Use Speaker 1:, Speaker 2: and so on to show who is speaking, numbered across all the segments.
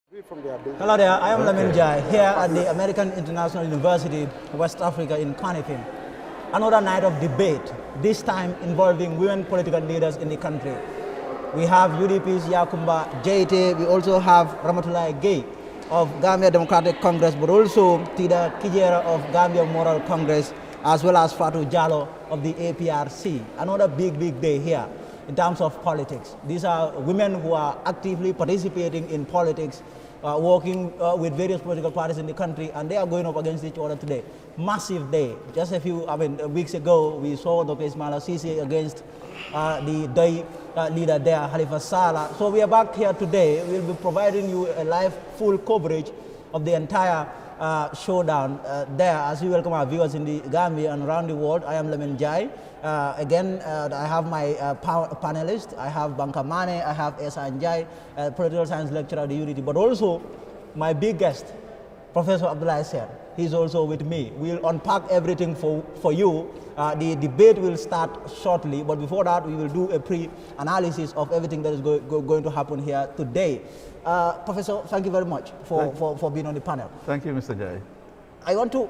Speaker 1: Hello there, I am Lamin Jai here at the American International University, West Africa in Conakry. Another night of debate, this time involving women political leaders in the country. We have UDP's Yakumba Jaite, we also have Ramatoulaye Gueye of Gambia Democratic Congress, but also Tida Kijera of Gambia Moral Congress, as well as Fatou Jallow of the APRC. Another big day here in terms of politics. These are women who are actively participating in politics, working with various political parties in the country, and they are going up against each other today. Massive day. Just a few weeks ago, we saw Dr. Ismaila Ceesay against the Day leader there, Halifa Sallah. So we are back here today. We'll be providing you a live full coverage of the entire showdown there as we welcome our viewers in the Gambia and around the world. I am Lamin Jai. Again, I have my panelists. I have Banka Mane, I have Esa Njai, political science lecturer at the UDP, but also my big guest, Professor Abdoulaye Ser. He's also with me. We'll unpack everything for you. The debate will start shortly, but before that, we will do a pre-analysis of everything that is going to happen here today. Professor, thank you very much for being on the panel.
Speaker 2: Thank you, Mr. Jai.
Speaker 1: I want to,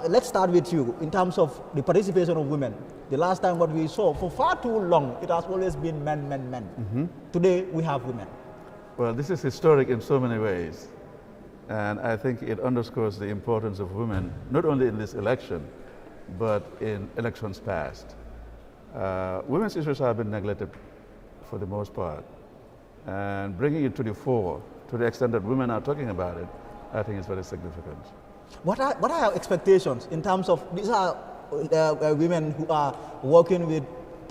Speaker 1: let's start with you in terms of the participation of women. The last time what we saw, for far too long, it has always been men. Mm-hmm. Today, we have women.
Speaker 2: Well, this is historic in so many ways. And I think it underscores the importance of women, not only in this election, but in elections past. Women's issues have been neglected for the most part. And bringing it to the fore, to the extent that women are talking about it, I think is very significant.
Speaker 1: What are our expectations in terms of, these are women who are working with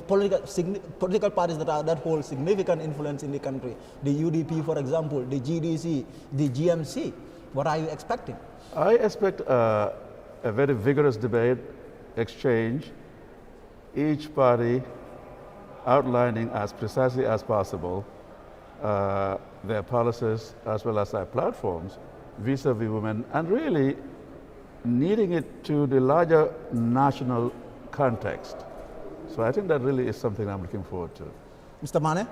Speaker 1: political parties that hold significant influence in the country, the UDP, for example, the GDC, the GMC. What are you expecting?
Speaker 2: I expect a very vigorous debate, exchange, each party outlining as precisely as possible their policies as well as their platforms vis-a-vis women, and really needing it to the larger national context. So I think that really is something I'm looking forward to.
Speaker 1: Mr. Mane?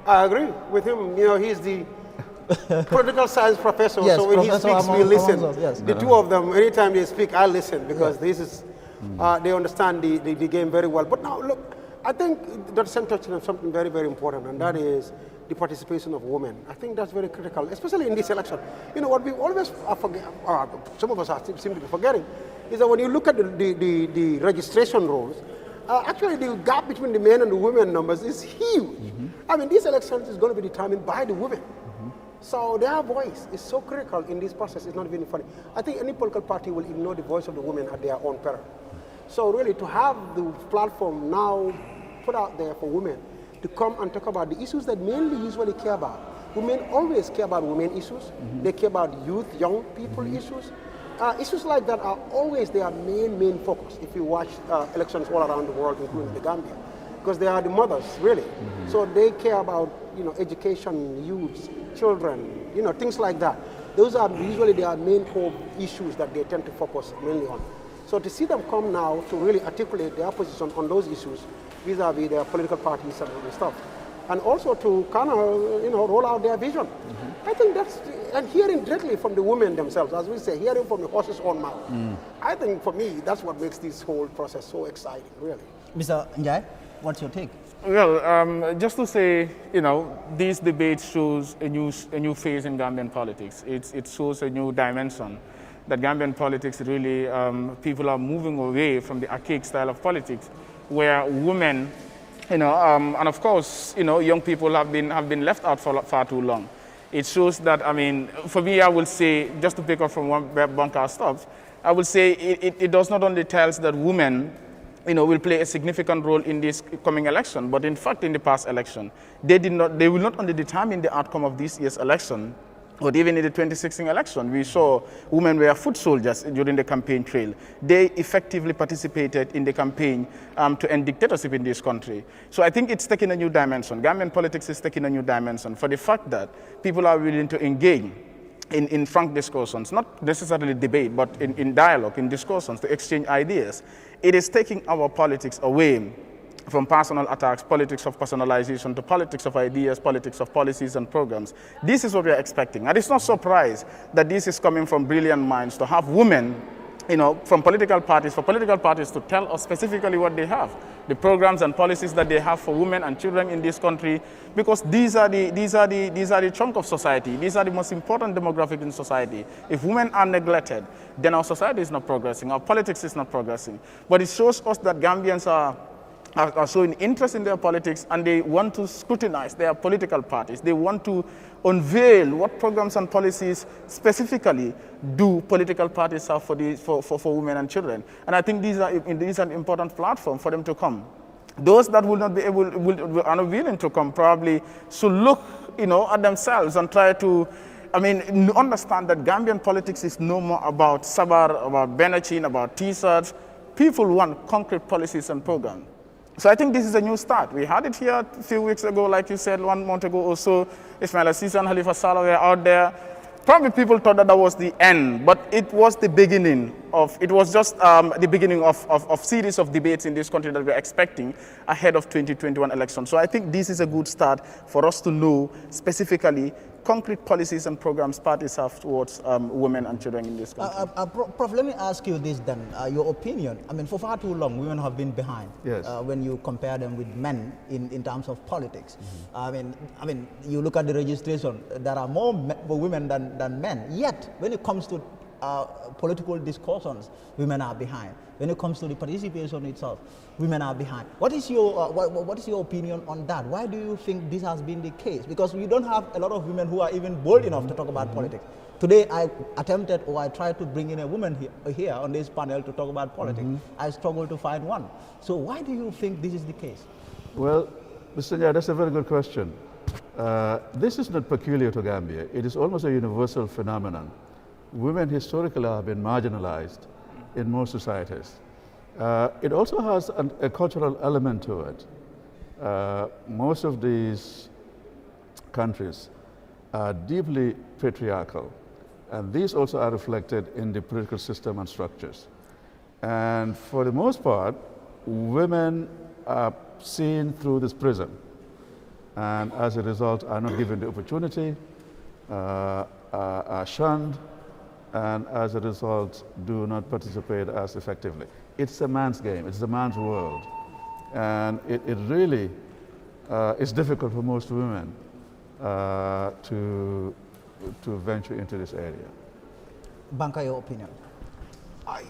Speaker 3: I agree with him. You know, he's the political science professor,
Speaker 1: yes,
Speaker 3: so when he speaks, we listen.
Speaker 1: Yes.
Speaker 3: The two of them, anytime they speak, I listen, because this is, they understand the game very well. But now, look, I think Dr. Sen touched on something very important, and that is the participation of women. I think that's very critical, especially in this election. You know, what we always forget, some of us seem to be forgetting, is that when you look at the registration rolls, actually the gap between the men and the women numbers is huge. Mm-hmm. I mean, this election is going to be determined by the women. Mm-hmm. So their voice is so critical in this process. It's not even funny. I think any political party will ignore the voice of the women at their own peril. So really, to have the platform now put out there for women to come and talk about the issues that men usually care about. Women always care about women issues. Mm-hmm. They care about youth, young people issues. Issues like that are always their main focus if you watch elections all around the world, including the Gambia, because they are the mothers, really. Mm-hmm. So they care about, you know, education, youth, children, you know, things like that. Those are usually their main core issues that they tend to focus mainly on. So to see them come now to really articulate their position on those issues vis-a-vis their political parties and stuff, and also to kind of, you know, roll out their vision. Mm-hmm. I think that's, and hearing directly from the women themselves, as we say, hearing from the horse's own mouth. I think for me, that's what makes this whole process so exciting, really.
Speaker 1: Mr. Njai, what's your take?
Speaker 4: Well, just to say, you know, these debates shows a new phase in Gambian politics. It shows a new dimension. That Gambian politics really, people are moving away from the archaic style of politics, where women, you know, and of course, you know, young people have been left out for far too long. It shows that, I mean, for me, I will say, just to pick up from where Bunker stops, I will say it does not only tell us that women, you know, will play a significant role in this coming election, but in fact, in the past election, they will not only determine the outcome of this year's election, but even in the 2016 election, we saw women were foot soldiers during the campaign trail. They effectively participated in the campaign to end dictatorship in this country. So I think it's taking a new dimension. Gambian politics is taking a new dimension for the fact that people are willing to engage in frank discussions, not necessarily debate, but in dialogue, in discussions, to exchange ideas. It is taking our politics away from personal attacks, politics of personalization, to politics of ideas, politics of policies and programs. This is what we are expecting. And it's not surprise that this is coming from brilliant minds to have women, from political parties, for political parties to tell us specifically what they have, the programs and policies that they have for women and children in this country, because these are the chunk of society. These are the most important demographic in society. If women are neglected, then our society is not progressing, our politics is not progressing. But it shows us that Gambians are showing interest in their politics, and they want to scrutinize their political parties. They want to unveil what programs and policies specifically do political parties have for women and children. And I think these are an important platform for them to come. Those that will not be are not willing to come probably should look at themselves and try to understand that Gambian politics is no more about Sabar, about Benachin, about T-shirts. People want concrete policies and programs. So I think this is a new start. We had it here a few weeks ago, like you said, 1 month ago or so. Ismail Assis and Halifa Saleh were out there. Probably people thought that was the end, but it was the beginning of, it was just the beginning of series of debates in this country that we're expecting ahead of 2021 election. So I think this is a good start for us to know specifically concrete policies and programs parties have towards women and children in this country.
Speaker 1: Prof, let me ask you this then, your opinion. For far too long, women have been behind.
Speaker 2: Yes.
Speaker 1: When you compare them with men in terms of politics. You look at the registration, there are more women than men. Yet, when it comes to political discussions, women are behind. When it comes to the participation itself, women are behind. What is your opinion on that? Why do you think this has been the case? Because we don't have a lot of women who are even bold enough to talk about politics. Today, I tried to bring in a woman here on this panel to talk about politics. I struggled to find one. So why do you think this is the case?
Speaker 2: Well, Mr. Nya, that's a very good question. This is not peculiar to Gambia. It is almost a universal phenomenon. Women historically have been marginalized in most societies. It also has a cultural element to it. Most of these countries are deeply patriarchal, and these also are reflected in the political system and structures. And for the most part, women are seen through this prism, and as a result are not given the opportunity, are shunned, and as a result do not participate as effectively. It's a man's game, it's a man's world, and it really is difficult for most women to venture into this area.
Speaker 1: Banka, your opinion?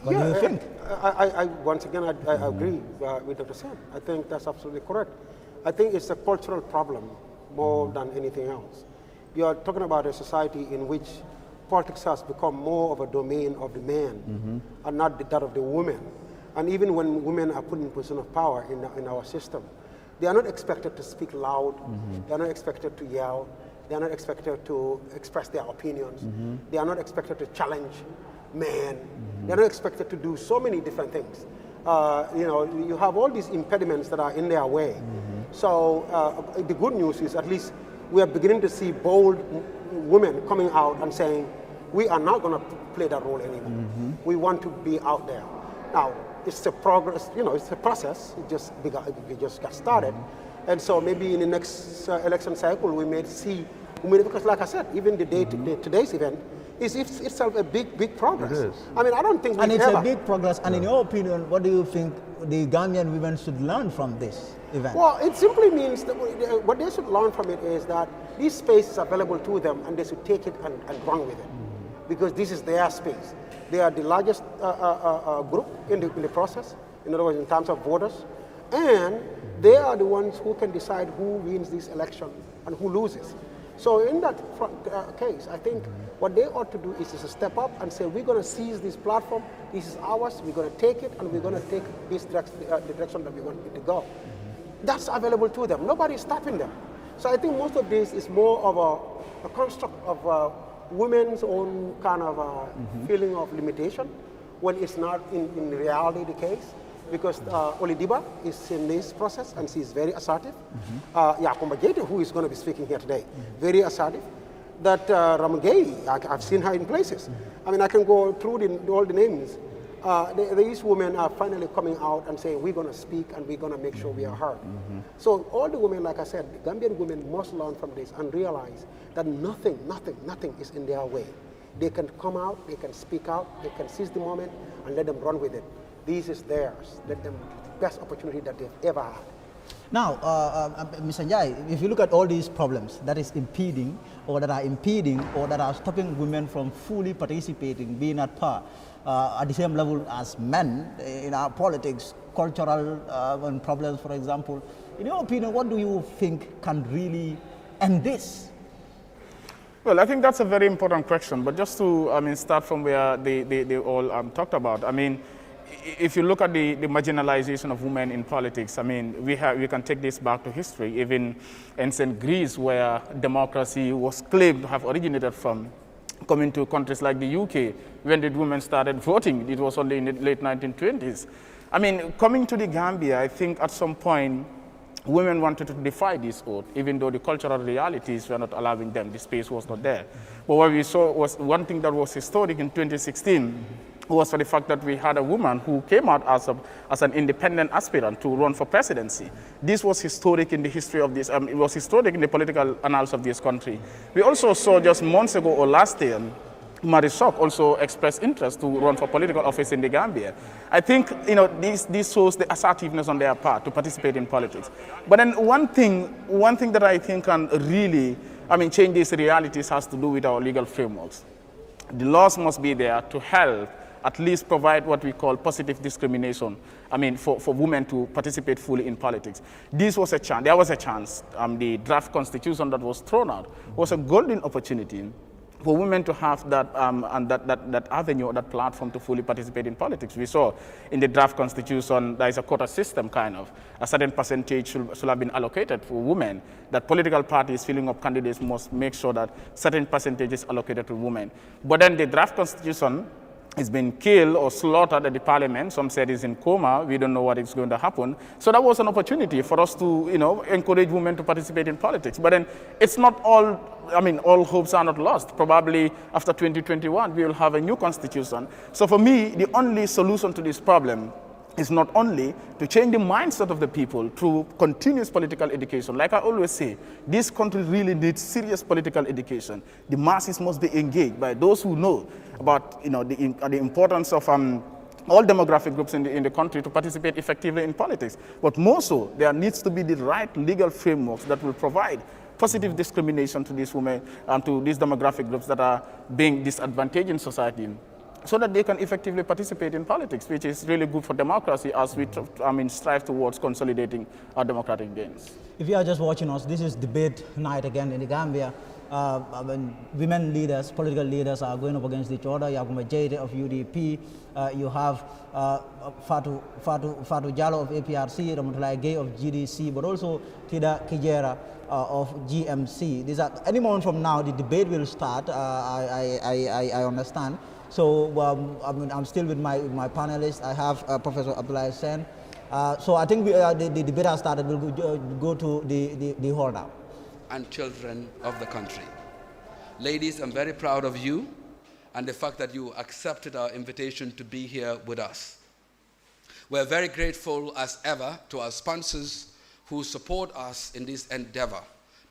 Speaker 3: What
Speaker 1: do you think?
Speaker 3: Once again, I agree with Dr. Sam. I think that's absolutely correct. I think it's a cultural problem more than anything else. You are talking about a society in which politics has become more of a domain of the man and not that of the women. And even when women are put in a position of power in our system, they are not expected to speak loud, they are not expected to yell, they are not expected to express their opinions, they are not expected to challenge men, they are not expected to do so many different things. You have all these impediments that are in their way. So the good news is at least we are beginning to see bold women coming out and saying, we are not going to play that role anymore. We want to be out there. Now, it's a progress, it's a process. It just got started. And so maybe in the next election cycle, we may see, because like I said, even today's event is itself a big progress.
Speaker 2: It is.
Speaker 3: I don't think
Speaker 1: And it's a big progress. And in your opinion, what do you think the Gambian women should learn from this event?
Speaker 3: Well, it simply means that what they should learn from it is that this space is available to them and they should take it and run with it. Because this is their space. They are the largest group in the process, in other words, in terms of voters. And they are the ones who can decide who wins this election and who loses. So in that case, I think what they ought to do is to step up and say, we're going to seize this platform, this is ours, we're going to take it, and we're going to take this the direction that we want it to go. That's available to them. Nobody is stopping them. So I think most of this is more of a construct of women's own kind of feeling of limitation, when it's not in reality the case. Because Olidiba is in this process and she's very assertive. Yakumba Jete, who is going to be speaking here today, very assertive. That Ramagay, I've seen her in places. I can go through all the names. these women are finally coming out and saying, we're going to speak and we're going to make sure we are heard. So all the women, like I said, the Gambian women must learn from this and realize that nothing is in their way. They can come out, they can speak out, they can seize the moment and let them run with it. This is theirs. Let them the best opportunity that they've ever had.
Speaker 1: Now, Mr. Njai, if you look at all these problems that is impeding or that are stopping women from fully participating, being at par, at the same level as men in our politics, cultural problems, for example, in your opinion, what do you think can really end this?
Speaker 4: Well, I think that's a very important question, but just to start from where they all talked about. I mean, if you look at the marginalization of women in politics, I mean, we can take this back to history, even ancient Greece, where democracy was claimed to have originated from. Coming to countries like the UK, when did women started voting? It was only in the late 1920s. I mean, coming to the Gambia, I think at some point, women wanted to defy this oath, even though the cultural realities were not allowing them. The space was not there. But what we saw was one thing that was historic in 2016 was for the fact that we had a woman who came out as an independent aspirant to run for presidency. This was historic in the history of this, it was historic in the political annals of this country. We also saw just months ago or last year, Marisol also expressed interest to run for political office in the Gambia. I think this shows the assertiveness on their part to participate in politics. But then one thing that I think can really change these realities has to do with our legal frameworks. The laws must be there to help at least provide what we call positive discrimination, for women to participate fully in politics. There was a chance. The draft constitution that was thrown out was a golden opportunity for women to have that that avenue, that platform to fully participate in politics. We saw in the draft constitution there is a quota system kind of. A certain percentage should have been allocated for women. That political parties filling up candidates must make sure that certain percentage is allocated to women. But then the draft constitution has been killed or slaughtered at the parliament. Some said it's in coma. We don't know what is going to happen. So that was an opportunity for us to, encourage women to participate in politics. But then it's not all, all hopes are not lost. Probably after 2021, we will have a new constitution. So for me, the only solution to this problem is not only to change the mindset of the people through continuous political education. Like I always say, this country really needs serious political education. The masses must be engaged by those who know about the importance of all demographic groups in the country to participate effectively in politics. But more so, there needs to be the right legal frameworks that will provide positive discrimination to these women and to these demographic groups that are being disadvantaged in society, so that they can effectively participate in politics, which is really good for democracy as we strive towards consolidating our democratic gains.
Speaker 1: If you are just watching us, this is debate night again in the Gambia. Women leaders, political leaders are going up against each other. You have Majete of UDP, you have Fatu Jallow of APRC, Ramutulai Gay of GDC, but also Tida Kijera of GMC. These are, any moment from now, the debate will start, I understand. So I'm still with my panelists. I have Professor Abdullah Sen. So I think the debate has started. We'll go to the hall now.
Speaker 5: And children of the country. Ladies, I'm very proud of you and the fact that you accepted our invitation to be here with us. We're very grateful as ever to our sponsors who support us in this endeavor,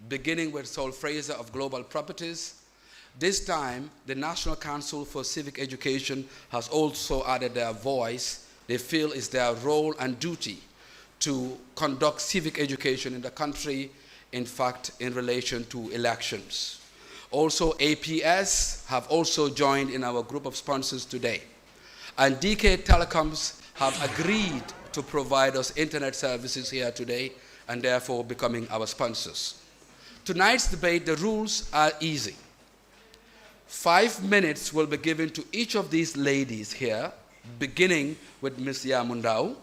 Speaker 5: beginning with Saul Fraser of Global Properties. This time, the National Council for Civic Education has also added their voice. They feel it's their role and duty to conduct civic education in the country, in fact, in relation to elections. Also, APS have also joined in our group of sponsors today. And DK Telecoms have agreed to provide us internet services here today and therefore becoming our sponsors. Tonight's debate, the rules are easy. 5 minutes will be given to each of these ladies here, beginning with Ms. Yamundau,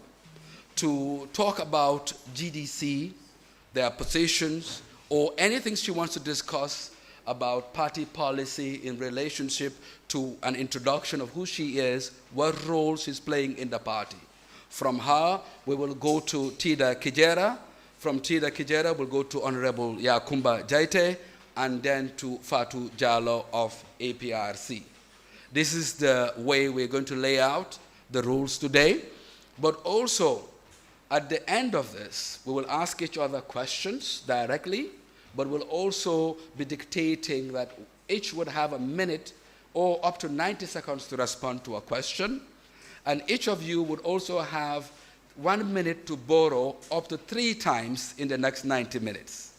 Speaker 5: to talk about GDC, their positions, or anything she wants to discuss about party policy in relationship to an introduction of who she is, what role she's playing in the party. From her, we will go to Tida Kijera. From Tida Kijera, we'll go to Honorable Yakumba Jaite, and then to Fatu Jallow of APRC. This is the way we're going to lay out the rules today, but also at the end of this, we will ask each other questions directly, but we'll also be dictating that each would have a minute or up to 90 seconds to respond to a question, and each of you would also have 1 minute to borrow up to 3 times in the next 90 minutes.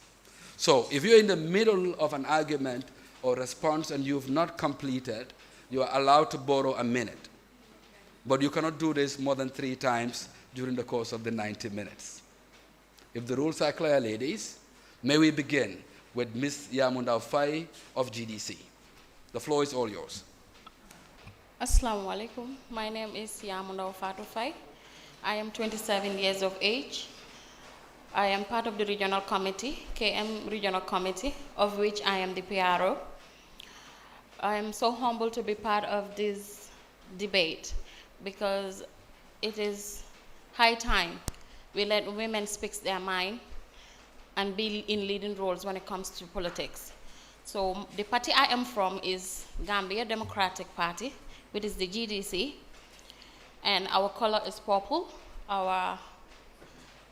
Speaker 5: So if you're in the middle of an argument or response and you've not completed, you are allowed to borrow a minute. But you cannot do this more than 3 times during the course of the 90 minutes. If the rules are clear, ladies, may we begin with Ms. Yamunda Faye of GDC. The floor is all yours.
Speaker 6: Assalamu alaikum. My name is Yamunda Faye. I am 27 years of age. I am part of the regional committee, KM Regional Committee, of which I am the PRO. I am so humbled to be part of this debate because it is high time we let women speak their mind and be in leading roles when it comes to politics. So the party I am from is Gambia Democratic Party, which is the GDC, and our color is purple. Our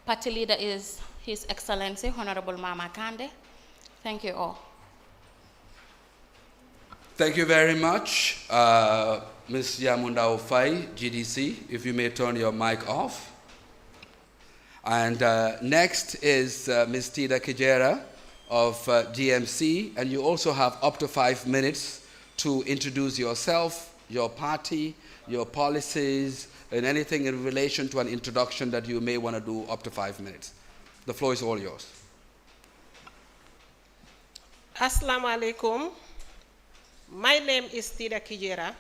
Speaker 6: party leader is His Excellency Honorable Mama Kande. Thank you all.
Speaker 5: Thank you very much, Ms. Yamunda Faye, GDC. If you may turn your mic off. And next is Ms. Tida Kijera of GMC, and you also have up to 5 minutes to introduce yourself, your party, your policies, and anything in relation to an introduction that you may want to do up to 5 minutes. The floor is all yours.
Speaker 7: Assalamu alaikum. My name is Tida Kijera.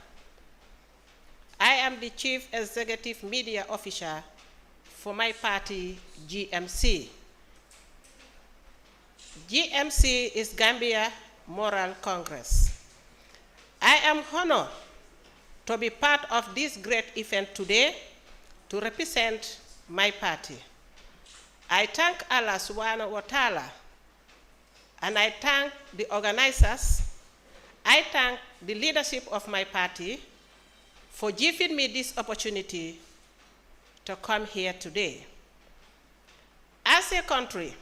Speaker 7: I am the Chief Executive Media Officer for my party, GMC. GMC is Gambia Moral Congress. I am honored to be part of this great event today to represent my party. I thank Allah subhanahu wa ta'ala, and I thank the organizers. I thank the leadership of my party for giving me this opportunity to come here today. As a country,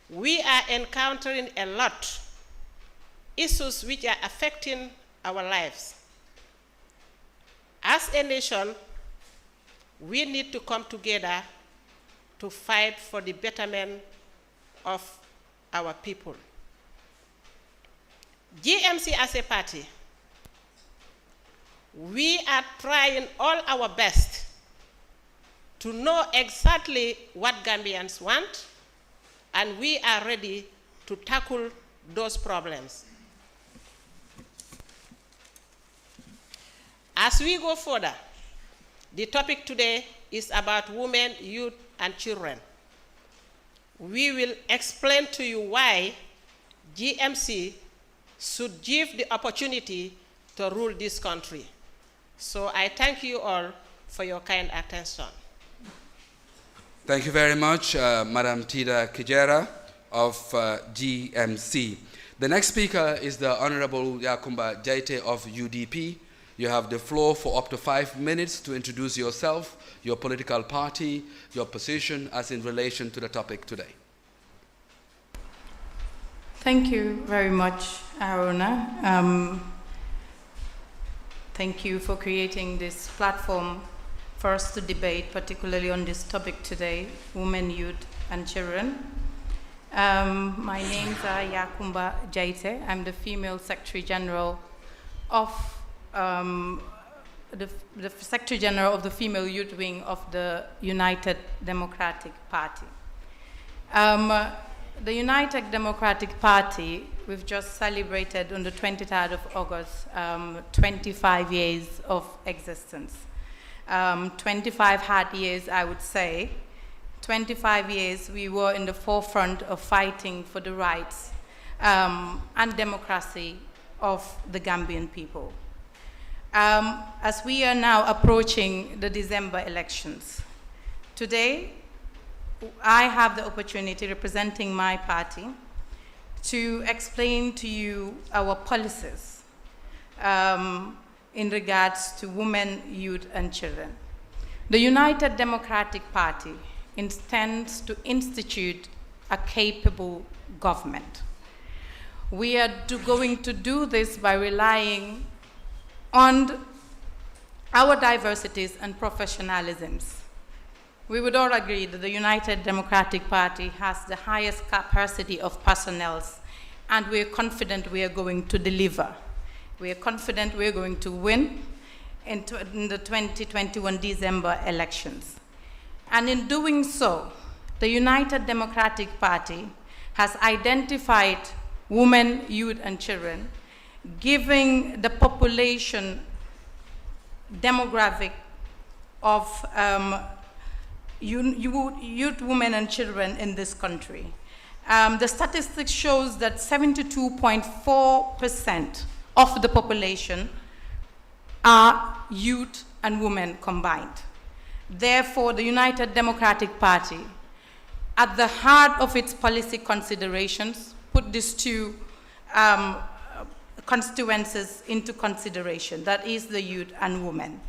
Speaker 7: we are encountering a lot issues which are affecting our lives. As a nation, we need to come together to fight for the betterment of our people. GMC as a party, we are trying all our best to know exactly what Gambians want, and we are ready to tackle those problems. As we go further, the topic today is about women, youth, and children. We will explain to you why GMC should give the opportunity to rule this country. So I thank you all for your kind attention.
Speaker 5: Thank you very much, Madam Tida Kijera of GMC. The next speaker is the Honorable Yakumba Jaite of UDP. You have the floor for up to 5 minutes to introduce yourself, your political party, your position as in relation to the topic today.
Speaker 8: Thank you very much, Aruna. Thank you for creating this platform for us to debate, particularly on this topic today, women, youth, and children. My names are Yakumba Jaite. I'm the Female Secretary General of the Secretary General of the Female Youth Wing of the United Democratic Party. The United Democratic Party, we've just celebrated on the 23rd of August, 25 years of existence. 25 hard years, I would say. 25 years we were in the forefront of fighting for the rights and democracy of the Gambian people. As we are now approaching the December elections, today I have the opportunity, representing my party, to explain to you our policies, in regards to women, youth, and children. The United Democratic Party intends to institute a capable government. We are going to do this by relying on our diversities and professionalisms. We would all agree that the United Democratic Party has the highest capacity of personnel, and we are confident we are going to deliver. We are confident we are going to win in the 2021 December elections. And in doing so, the United Democratic Party has identified women, youth, and children, giving the population demographic of youth, women, and children in this country. The statistics shows that 72.4% of the population are youth and women combined. Therefore, the United Democratic Party, at the heart of its policy considerations, put these two constituencies into consideration, that is the youth and women.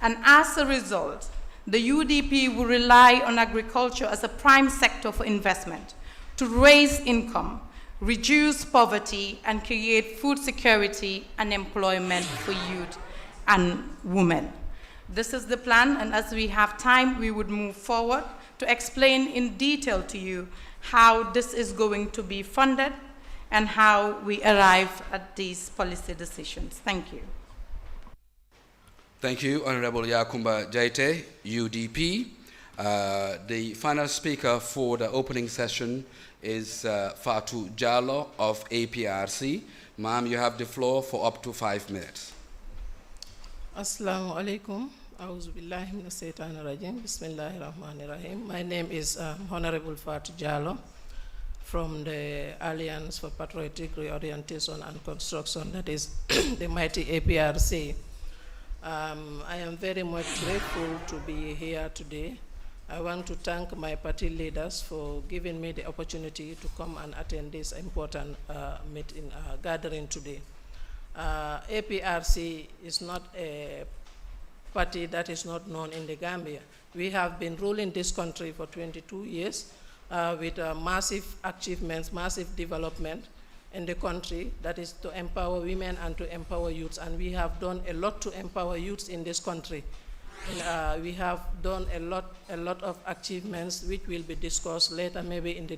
Speaker 8: And as a result, the UDP will rely on agriculture as a prime sector for investment to raise income, reduce poverty, and create food security and employment for youth and women. This is the plan, and as we have time, we would move forward to explain in detail to you how this is going to be funded and how we arrive at these policy decisions. Thank you.
Speaker 5: Thank you, Honorable Yakumba Jaite, UDP. The final speaker for the opening session is Fatou Jallow of APRC. Ma'am, you have the floor for up to 5 minutes.
Speaker 9: Assalamu alaikum. A'udhu billahi minash shaitanir rajim. Bismillahir rahmanir rahim. My name is Honorable Fatou Jallow from the Alliance for Patriotic Reorientation and Construction, that is the mighty APRC. I am very much grateful to be here today. I want to thank my party leaders for giving me the opportunity to come and attend this important meeting, gathering today. APRC is not a party that is not known in the Gambia. We have been ruling this country for 22 years with massive achievements, massive development in the country, that is to empower women and to empower youths. And we have done a lot to empower youths in this country. And, we have done a lot of achievements which will be discussed later, maybe in the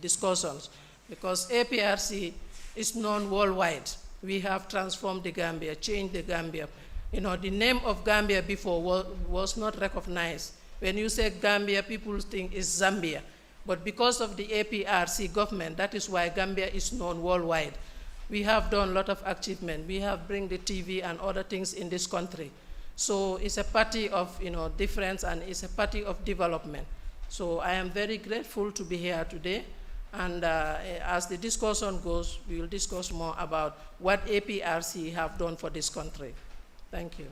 Speaker 9: discussions, because APRC is known worldwide. We have transformed the Gambia, changed the Gambia. You know, the name of Gambia before was not recognized. When you say Gambia, people think it's Zambia. But because of the APRC government, that is why Gambia is known worldwide. We have done a lot of achievement. We have bring the TV and other things in this country. So it's a party of difference, and it's a party of development. So I am very grateful to be here today. And as the discussion goes, we will discuss more about what APRC have done for this country. Thank you.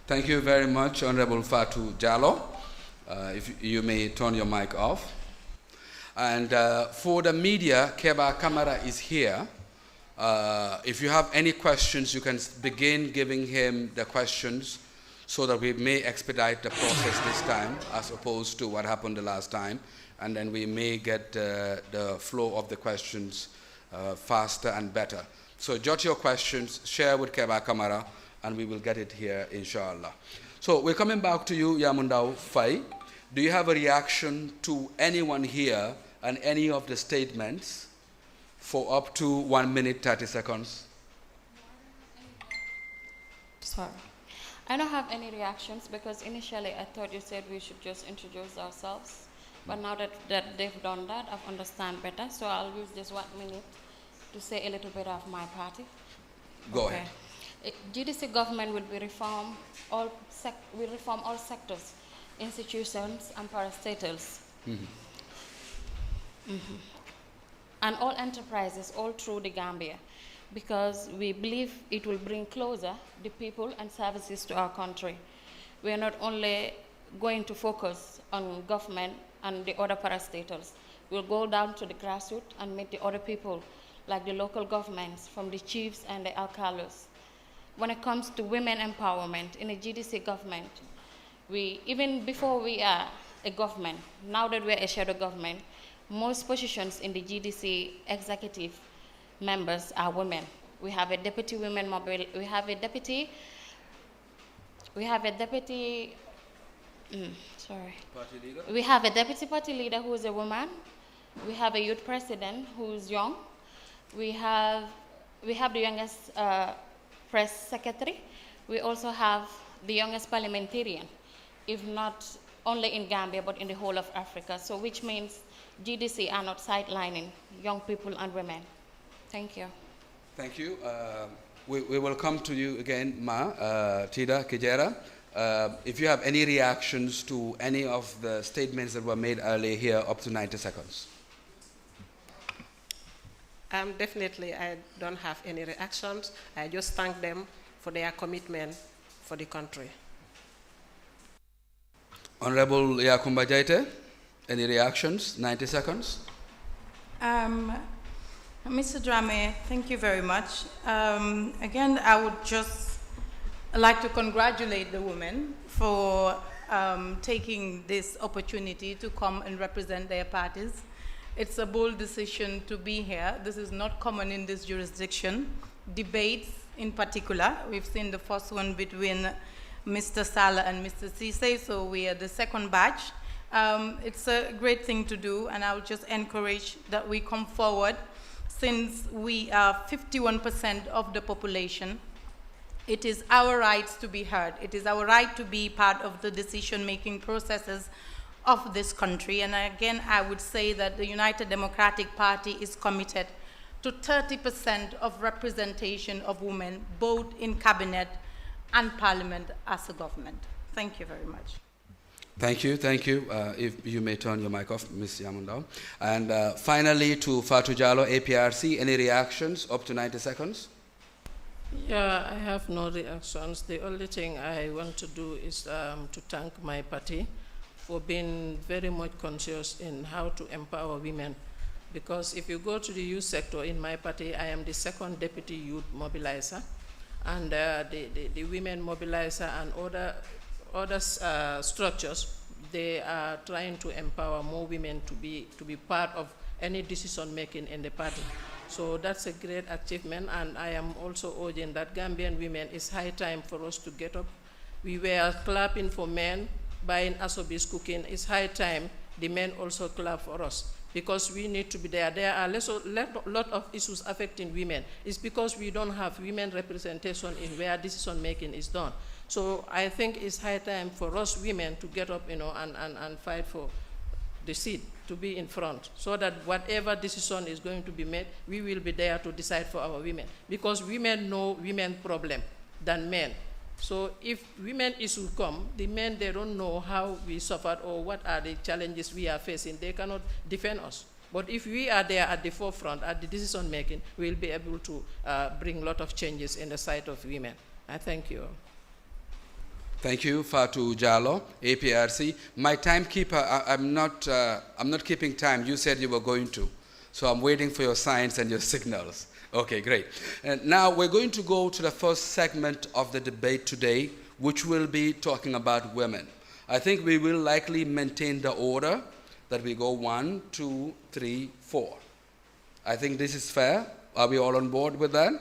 Speaker 5: Thank you very much, Honorable Fatou Jallow. If you may turn your mic off. And for the media, Keba Kamara is here. If you have any questions, you can begin giving him the questions so that we may expedite the process this time as opposed to what happened the last time. And then we may get the flow of the questions faster and better. So jot your questions, share with Keba Kamara, and we will get it here, inshallah. So we're coming back to you, Yamundao Fai. Do you have a reaction to anyone here and any of the statements for up to 1 minute, 30 seconds?
Speaker 6: Sorry. I don't have any reactions because initially I thought you said we should just introduce ourselves. But now that they've done that, I've understand better. So I'll use this 1 minute to say a little bit of my party.
Speaker 5: Go ahead.
Speaker 6: GDC government will reform all sectors, institutions, and parastatals. And all enterprises all through the Gambia, because we believe it will bring closer the people and services to our country. We are not only going to focus on government and the other parastatals. We'll go down to the grassroots and meet the other people, like the local governments, from the chiefs and the alcalos. when it comes to women empowerment in a GDC government, even before we are a government, now that we're a shadow government, most positions in the GDC executive members are women. We have a deputy
Speaker 5: Party leader?
Speaker 6: We have a deputy party leader who is a woman. We have a youth president who is young. We have the youngest press secretary. We also have the youngest parliamentarian, if not only in Gambia, but in the whole of Africa. So which means GDC are not sidelining young people and women. Thank you.
Speaker 5: Thank you. We will come to you again, Tida Kijera. If you have any reactions to any of the statements that were made earlier here, up to 90 seconds.
Speaker 7: Definitely, I don't have any reactions. I just thank them for their commitment for the country.
Speaker 5: Honorable Yakumba Jaite, any reactions? 90 seconds.
Speaker 8: Mr. Drame, thank you very much. Again, I would just like to congratulate the women for taking this opportunity to come and represent their parties. It's a bold decision to be here. This is not common in this jurisdiction. Debates in particular, we've seen the first one between Mr. Sala and Mr. Cisse, so we are the second batch. It's a great thing to do, and I would just encourage that we come forward. Since we are 51% of the population, it is our rights to be heard. It is our right to be part of the decision-making processes of this country. And again, I would say that the United Democratic Party is committed to 30% of representation of women, both in cabinet and parliament as a government. Thank you very much.
Speaker 5: Thank you, thank you. If you may turn your mic off, Ms. Yamundao. And finally, to Fatou Jallow, APRC, any reactions up to 90 seconds?
Speaker 9: Yeah, I have no reactions. The only thing I want to do is to thank my party for being very much conscious in how to empower women. Because if you go to the youth sector in my party, I am the second deputy youth mobilizer, and the women mobilizer and other structures, they are trying to empower more women to be part of any decision making in the party. So that's a great achievement, and I am also urging that Gambian women, it's high time for us to get up. We were clapping for men, buying Asobi's cooking. It's high time the men also clap for us, because we need to be there. There are a lot of issues affecting women. It's because we don't have women representation in where decision making is done. So I think it's high time for us women to get up, and fight for the seat, to be in front, so that whatever decision is going to be made, we will be there to decide for our women. Because women know women problem than men. So if women issues come, the men, they don't know how we suffered or what are the challenges we are facing. They cannot defend us. But if we are there at the forefront, at the decision making, we'll be able to bring a lot of changes in the sight of women. I thank you.
Speaker 5: Thank you, Fatou Jallow, APRC. My timekeeper, I'm not keeping time. You said you were going to. So I'm waiting for your signs and your signals. Okay, great. And now we're going to go to the first segment of the debate today, which will be talking about women. I think we will likely maintain the order that we go 1, 2, 3, 4. I think this is fair. Are we all on board with that?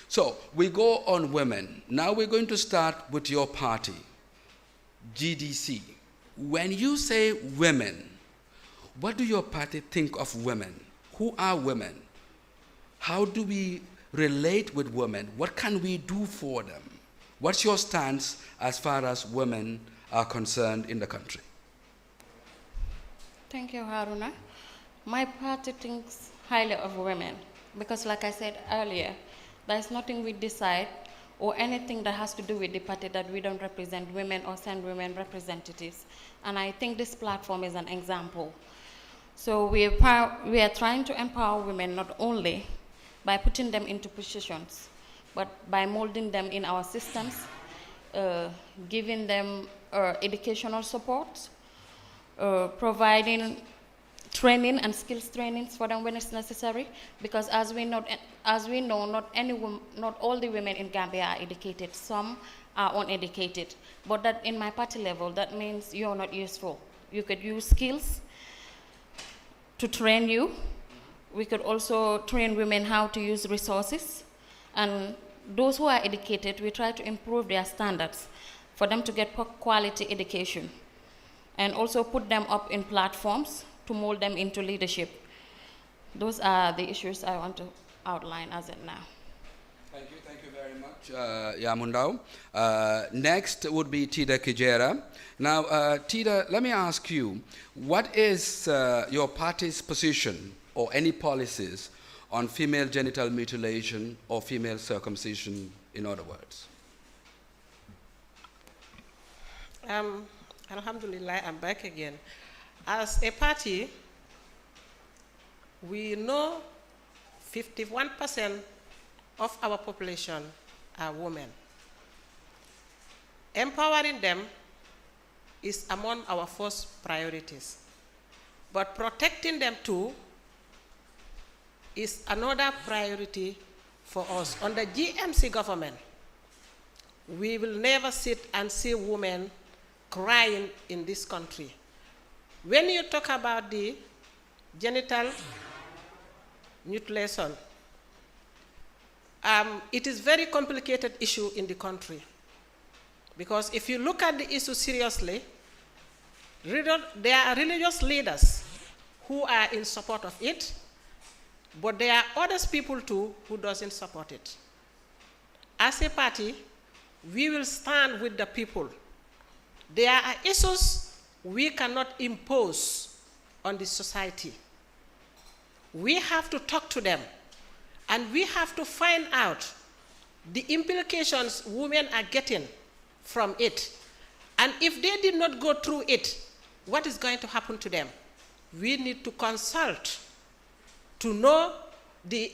Speaker 5: So we go on women. Now we're going to start with your party, GDC. When you say women, what do your party think of women? Who are women? How do we relate with women? What can we do for them? What's your stance as far as women are concerned in the country?
Speaker 6: Thank you, Haruna. My party thinks highly of women because, like I said earlier, there's nothing we decide or anything that has to do with the party that we don't represent women or send women representatives. And I think this platform is an example. So we are trying to empower women not only by putting them into positions, but by molding them in our systems, giving them educational support, providing training and skills trainings for them when it's necessary, because as we know, not all the women in Gambia are educated. Some are uneducated. But that in my party level, that means you're not useful. You could use skills to train you. We could also train women how to use resources. And those who are educated, we try to improve their standards for them to get quality education, and also put them up in platforms to mold them into leadership. Those are the issues I want to outline as of now.
Speaker 5: Thank you very much, Yamundao. Next would be Tida Kijera. Now, Tida, let me ask you, what is your party's position or any policies on female genital mutilation or female circumcision, in other words?
Speaker 7: Alhamdulillah, I'm back again. As a party, we know 51% of our population are women. Empowering them is among our first priorities. But protecting them too is another priority for us. Under GMC government, we will never sit and see women crying in this country. When you talk about the genital mutilation, it is a very complicated issue in the country. Because if you look at the issue seriously, there are religious leaders who are in support of it, but there are other people too who doesn't support it. As a party, we will stand with the people. There are issues we cannot impose on the society. We have to talk to them, and we have to find out the implications women are getting from it. And if they did not go through it, what is going to happen to them? We need to consult to know the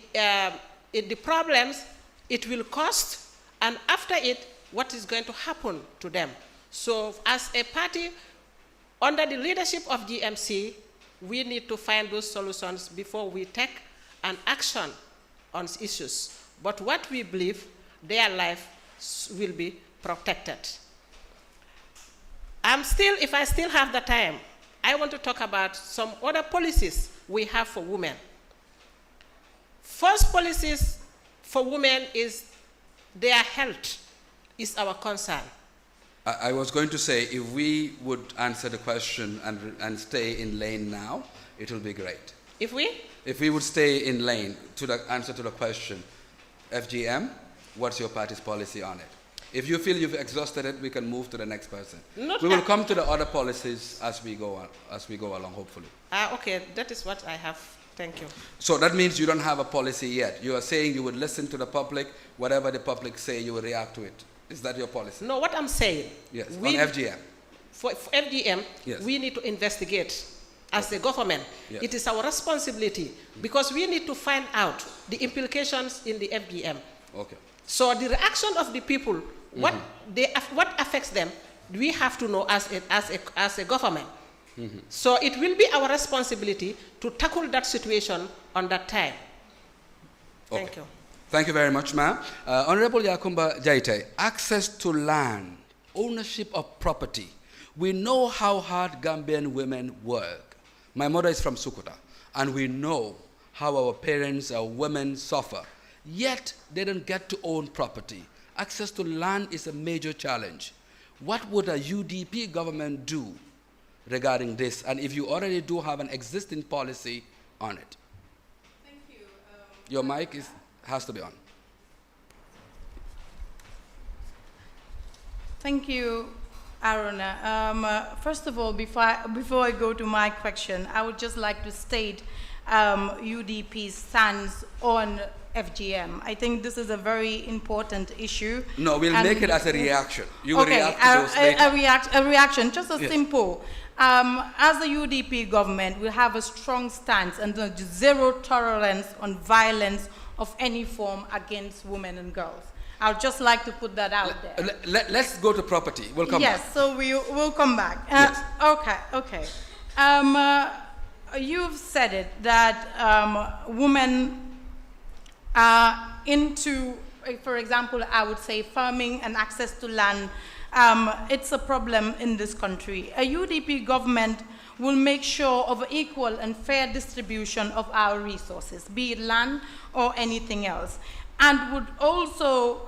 Speaker 7: problems it will cost, and after it, what is going to happen to them. So as a party, under the leadership of GMC, we need to find those solutions before we take an action on issues. But what we believe, their life will be protected. If I still have the time, I want to talk about some other policies we have for women. First policies for women is their health is our concern.
Speaker 5: I was going to say, if we would answer the question and stay in lane now, it will be great.
Speaker 7: If we?
Speaker 5: If we would stay in lane to the answer to the question, FGM, what's your party's policy on it? If you feel you've exhausted it, we can move to the next person. We will come to the other policies as we go along, hopefully.
Speaker 7: Okay, that is what I have. Thank you.
Speaker 5: So that means you don't have a policy yet. You are saying you would listen to the public, whatever the public say, you will react to it. Is that your policy?
Speaker 7: No, what I'm saying.
Speaker 5: Yes, on FGM.
Speaker 7: For FGM,
Speaker 5: yes,
Speaker 7: we need to investigate as a government.
Speaker 5: Yes.
Speaker 7: It is our responsibility because we need to find out the implications in the FGM.
Speaker 5: Okay.
Speaker 7: So the reaction of the people, what affects them, we have to know as a government. So it will be our responsibility to tackle that situation on that time. Thank you.
Speaker 5: Thank you very much, ma'am. Honorable Yakumba Jaite, access to land, ownership of property. We know how hard Gambian women work. My mother is from Sukuta, and we know how our parents, our women suffer. Yet, they don't get to own property. Access to land is a major challenge. What would a UDP government do regarding this? And if you already do have an existing policy on it?
Speaker 8: Thank you.
Speaker 5: Your mic has to be on.
Speaker 8: Thank you, Aruna. First of all, before I go to my question, I would just like to state UDP's stance on FGM. I think this is a very important issue.
Speaker 5: No, we'll make it as a reaction. You will react to those later.
Speaker 8: A reaction, just as
Speaker 5: yes,
Speaker 8: simple. As the UDP government, we have a strong stance and zero tolerance on violence of any form against women and girls. I would just like to put that out there.
Speaker 5: Let's go to property. We'll come back.
Speaker 8: Yes, so we'll come back.
Speaker 5: Yes.
Speaker 8: Okay. you've said it, that women are into, for example, I would say farming and access to land. It's a problem in this country. A UDP government will make sure of equal and fair distribution of our resources, be it land or anything else, and would also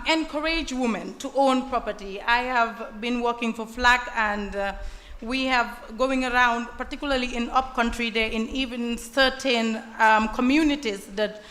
Speaker 8: encourage women to own property. I have been working for FLAC, and we have going around, particularly in upcountry, there in even certain communities that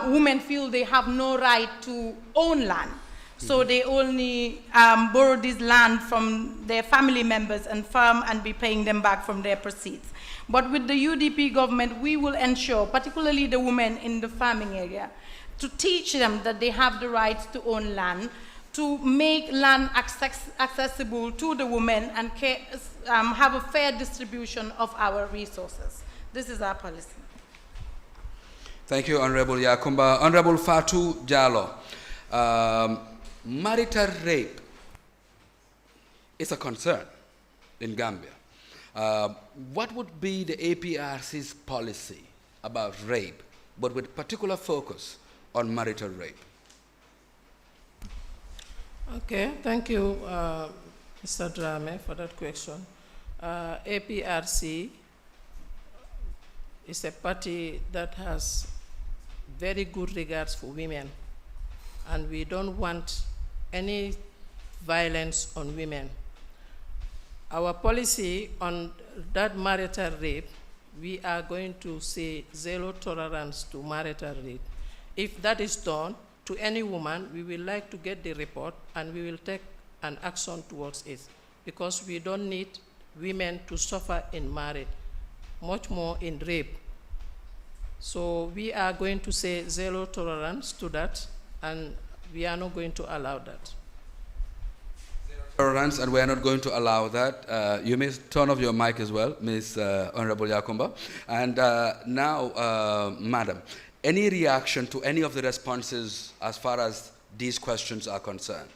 Speaker 8: women feel they have no right to own land. So they only borrow this land from their family members and farm and be paying them back from their proceeds. But with the UDP government, we will ensure, particularly the women in the farming area, to teach them that they have the right to own land, to make land accessible to the women, and have a fair distribution of our resources. This is our policy.
Speaker 5: Thank you, Honorable Yakumba. Honorable Fatou Jallow. Marital rape is a concern in Gambia. What would be the APRC's policy about rape, but with particular focus on marital rape?
Speaker 9: Okay, thank you, Mr. Drame, for that question. APRC is a party that has very good regards for women, and we don't want any violence on women. Our policy on that marital rape, we are going to say zero tolerance to marital rape. If that is done to any woman, we will like to get the report and we will take an action towards it, because we don't need women to suffer in marriage, much more in rape. So we are going to say zero tolerance to that, and we are not going to allow that.
Speaker 5: Zero tolerance, and we are not going to allow that. You may turn off your mic as well, Ms. Honorable Yakumba. And now, Madam, any reaction to any of the responses as far as these questions are concerned?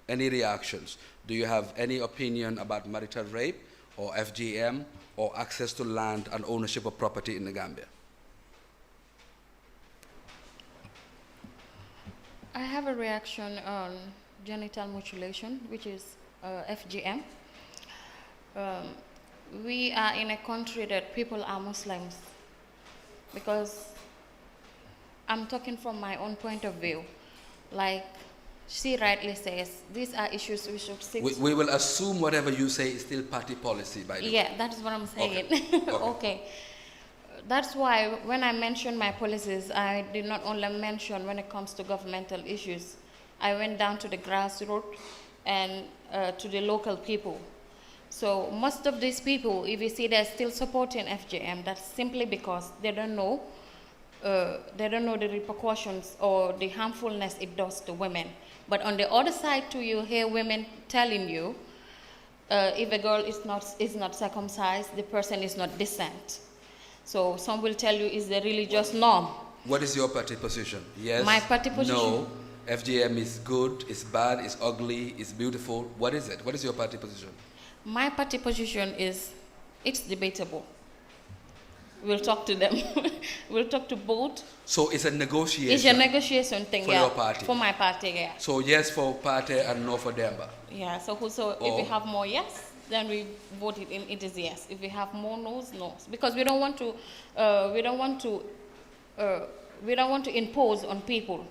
Speaker 5: Any reactions? Do you have any opinion about marital rape or FGM or access to land and ownership of property in the Gambia?
Speaker 6: I have a reaction on genital mutilation, which is FGM. We are in a country that people are Muslims, because I'm talking from my own point of view. Like she rightly says, these are issues we should seek.
Speaker 5: We will assume whatever you say is still party policy, by the way.
Speaker 6: Yeah, that is what I'm saying.
Speaker 5: Okay.
Speaker 6: Okay. That's why when I mentioned my policies, I did not only mention when it comes to governmental issues. I went down to the grassroots and to the local people. So most of these people, if you see they're still supporting FGM, that's simply because they don't know the repercussions or the harmfulness it does to women. But on the other side too, you hear women telling you, if a girl is not circumcised, the person is not decent. So some will tell you, is the religious norm.
Speaker 5: What is your party position? Yes,
Speaker 6: my party position?
Speaker 5: No, FGM is good, it's bad, it's ugly, it's beautiful. What is it? What is your party position?
Speaker 6: My party position is, it's debatable. We'll talk to them. We'll talk to both.
Speaker 5: So it's a negotiation?
Speaker 6: It's a negotiation thing,
Speaker 5: for your party?
Speaker 6: For my party, yeah.
Speaker 5: So yes for party and no for Demba?
Speaker 6: Yeah, so if we have more yes, then we vote it in, it is yes. If we have more no's, no's. Because we don't want to impose on people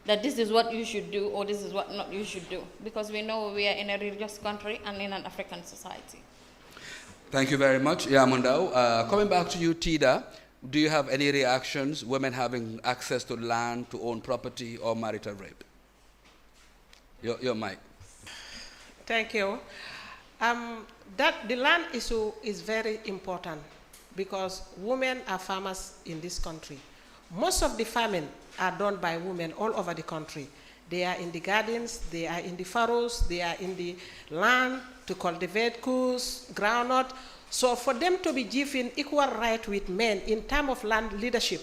Speaker 6: that this is what you should do or this is what not you should do. Because we know we are in a religious country and in an African society.
Speaker 5: Thank you very much, Yamundao. Coming back to you, Tida, do you have any reactions, women having access to land, to own property, or marital rape? Your mic.
Speaker 7: Thank you. The land issue is very important because women are farmers in this country. Most of the farming are done by women all over the country. They are in the gardens, they are in the furrows, they are in the land to cultivate coos, groundnut. So for them to be given equal right with men in terms of land leadership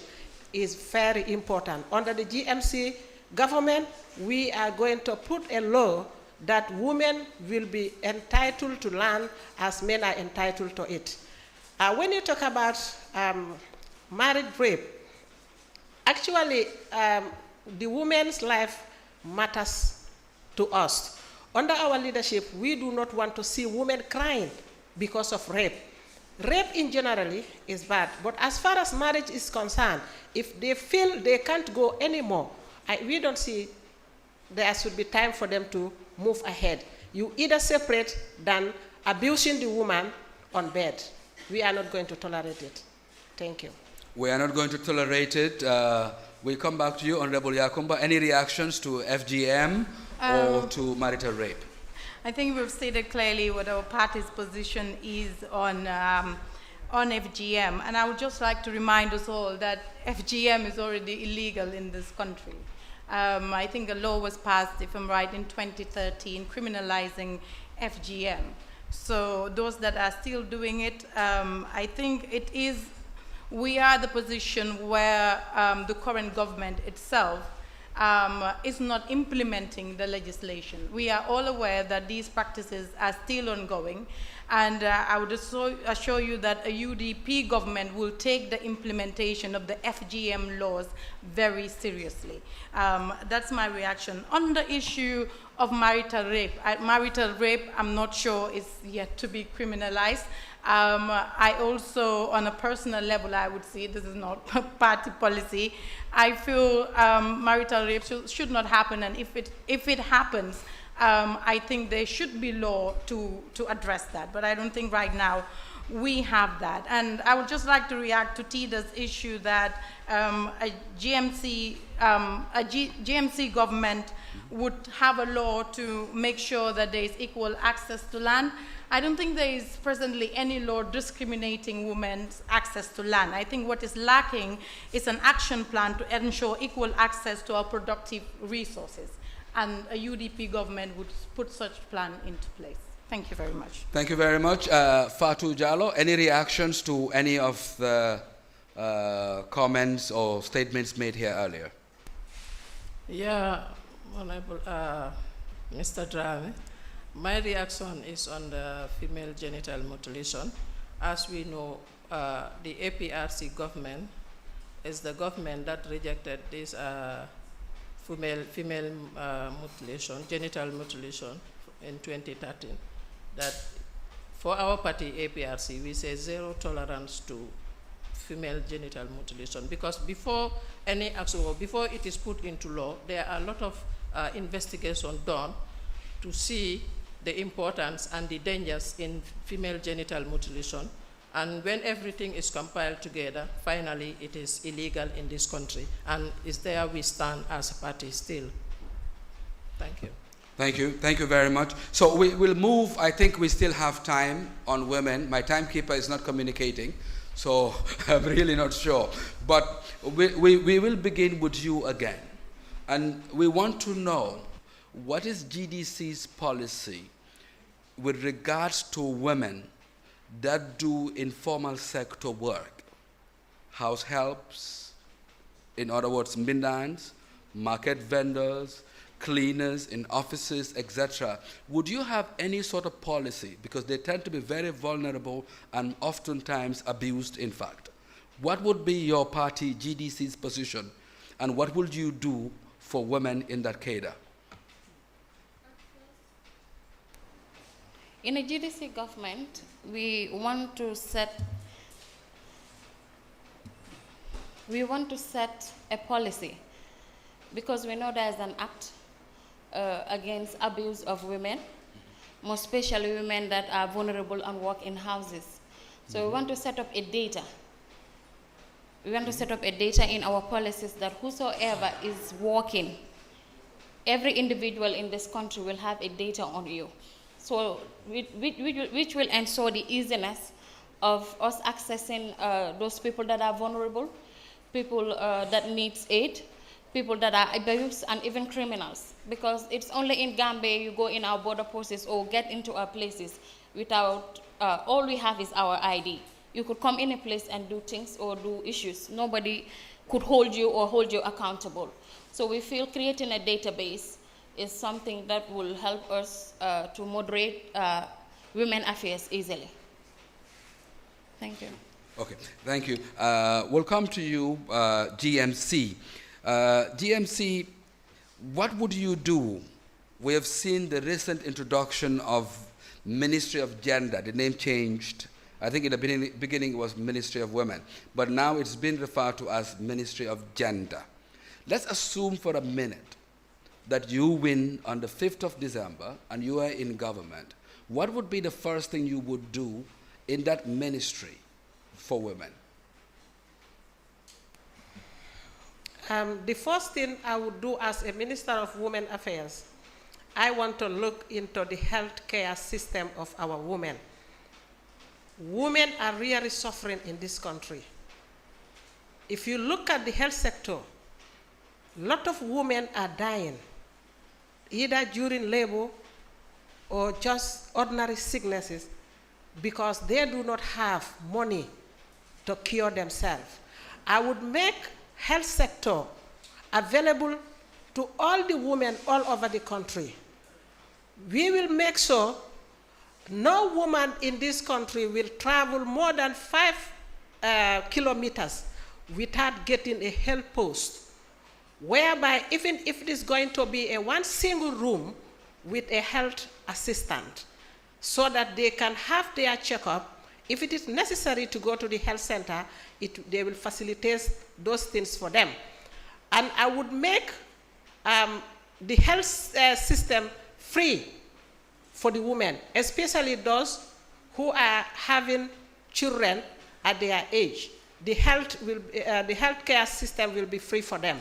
Speaker 7: is very important. Under the GMC government, we are going to put a law that women will be entitled to land as men are entitled to it. When you talk about marriage rape, actually, the woman's life matters to us. Under our leadership, we do not want to see women crying because of rape. Rape in generally is bad, but as far as marriage is concerned, if they feel they can't go anymore, we don't see there should be time for them to move ahead. You either separate than abusing the woman on bed. We are not going to tolerate it. Thank you.
Speaker 5: We are not going to tolerate it. We'll come back to you, Honorable Yakumba. Any reactions to FGM or to marital rape?
Speaker 8: I think we've stated clearly what our party's position is on FGM, and I would just like to remind us all that FGM is already illegal in this country. I think a law was passed, if I'm right, in 2013, criminalizing FGM. So those that are still doing it, I think we are the position where the current government itself is not implementing the legislation. We are all aware that these practices are still ongoing, and I would assure you that a UDP government will take the implementation of the FGM laws very seriously. That's my reaction. On the issue of marital rape, I'm not sure is yet to be criminalized. I also, on a personal level, I would say, this is not party policy, I feel marital rape should not happen, and if it happens, I think there should be law to address that, but I don't think right now we have that. And I would just like to react to Tida's issue that a GMC government would have a law to make sure that there is equal access to land. I don't think there is presently any law discriminating women's access to land. I think what is lacking is an action plan to ensure equal access to our productive resources. And a UDP government would put such plan into place. Thank you very much.
Speaker 5: Thank you very much. Fatou Jallow, any reactions to any of the comments or statements made here earlier?
Speaker 9: Yeah, Honorable Mr. Drame, my reaction is on the female genital mutilation. As we know, the APRC government is the government that rejected this female mutilation, genital mutilation in 2013. That for our party APRC, we say zero tolerance to female genital mutilation, because before any action or before it is put into law, there are a lot of investigation done to see the importance and the dangers in female genital mutilation. And when everything is compiled together, finally it is illegal in this country, and is there we stand as a party still. Thank you.
Speaker 5: Thank you. Thank you very much. So we will move. I think we still have time on women. My timekeeper is not communicating, so I'm really not sure. But we will begin with you again. And we want to know, what is GDC's policy with regards to women that do informal sector work? House helps, in other words, mindans, market vendors, cleaners in offices, etc. Would you have any sort of policy? Because they tend to be very vulnerable and oftentimes abused, in fact. What would be your party, GDC's position, and what would you do for women in that cadre?
Speaker 6: In a GDC government, we want to set a policy, because we know there's an act against abuse of women, more especially women that are vulnerable and work in houses. So we want to set up a data. We want to set up a data in our policies that whosoever is working, every individual in this country will have a data on you. So which will ensure the easiness of us accessing those people that are vulnerable, people that needs aid, people that are abused, and even criminals. Because it's only in Gambia you go in our border posts or get into our places without, all we have is our ID. You could come in a place and do things or do issues. Nobody could hold you or hold you accountable. So we feel creating a database is something that will help us to moderate women affairs easily. Thank you.
Speaker 5: Okay, thank you. We'll come to you, GMC. GMC, what would you do? We have seen the recent introduction of Ministry of Gender. The name changed. I think in the beginning it was Ministry of Women, but now it's been referred to as Ministry of Gender. Let's assume for a minute that you win on the 5th of December and you are in government. What would be the first thing you would do in that ministry for women?
Speaker 7: The first thing I would do as a Minister of Women Affairs, I want to look into the healthcare system of our women. Women are really suffering in this country. If you look at the health sector, a lot of women are dying, either during labor or just ordinary sicknesses, because they do not have money to cure themselves. I would make health sector available to all the women all over the country. We will make sure no woman in this country will travel more than 5 kilometers without getting a health post, whereby even if it is going to be a one single room with a health assistant, so that they can have their checkup. If it is necessary to go to the health center, they will facilitate those things for them. And I would make the health system free for the women, especially those who are having children at their age. The healthcare system will be free for them.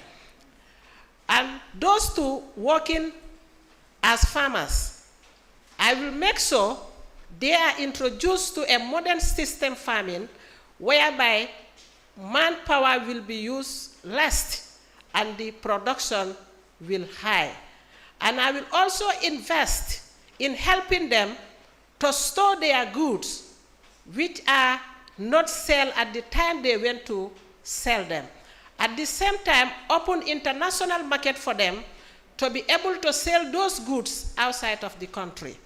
Speaker 7: And those two working as farmers, I will make sure they are introduced to a modern system farming whereby manpower will be used less and the production will high. And I will also invest in helping them to store their goods, which are not sell at the time they went to sell them. At the same time, open international market for them to be able to sell those goods outside of the country.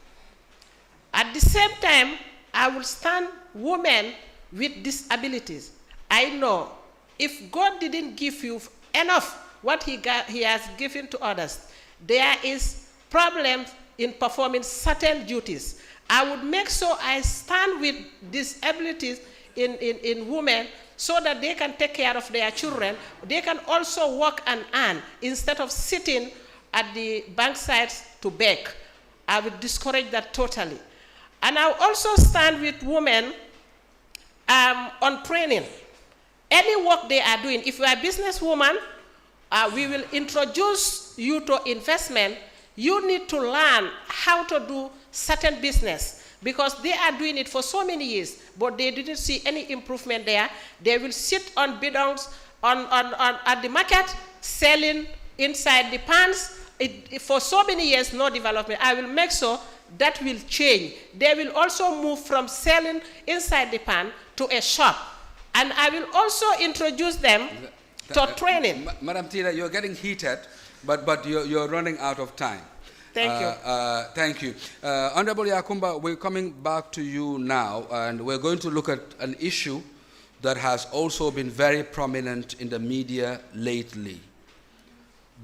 Speaker 7: At the same time, I will stand women with disabilities. I know if God didn't give you enough what he has given to others, there is problems in performing certain duties. I would make sure I stand with disabilities in women so that they can take care of their children. They can also work and earn instead of sitting at the bank sides to beg. I would discourage that totally. And I also stand with women on training. Any work they are doing, if you are a businesswoman, we will introduce you to investment. You need to learn how to do certain business because they are doing it for so many years, but they didn't see any improvement there. They will sit on bidons at the market, selling inside the pans. For so many years, no development. I will make sure that will change. They will also move from selling inside the pan to a shop. And I will also introduce them to training.
Speaker 5: Madam Tira, you're getting heated, but you're running out of time.
Speaker 7: Thank you.
Speaker 5: Thank you. Honorable Yakumba, we're coming back to you now, and we're going to look at an issue that has also been very prominent in the media lately.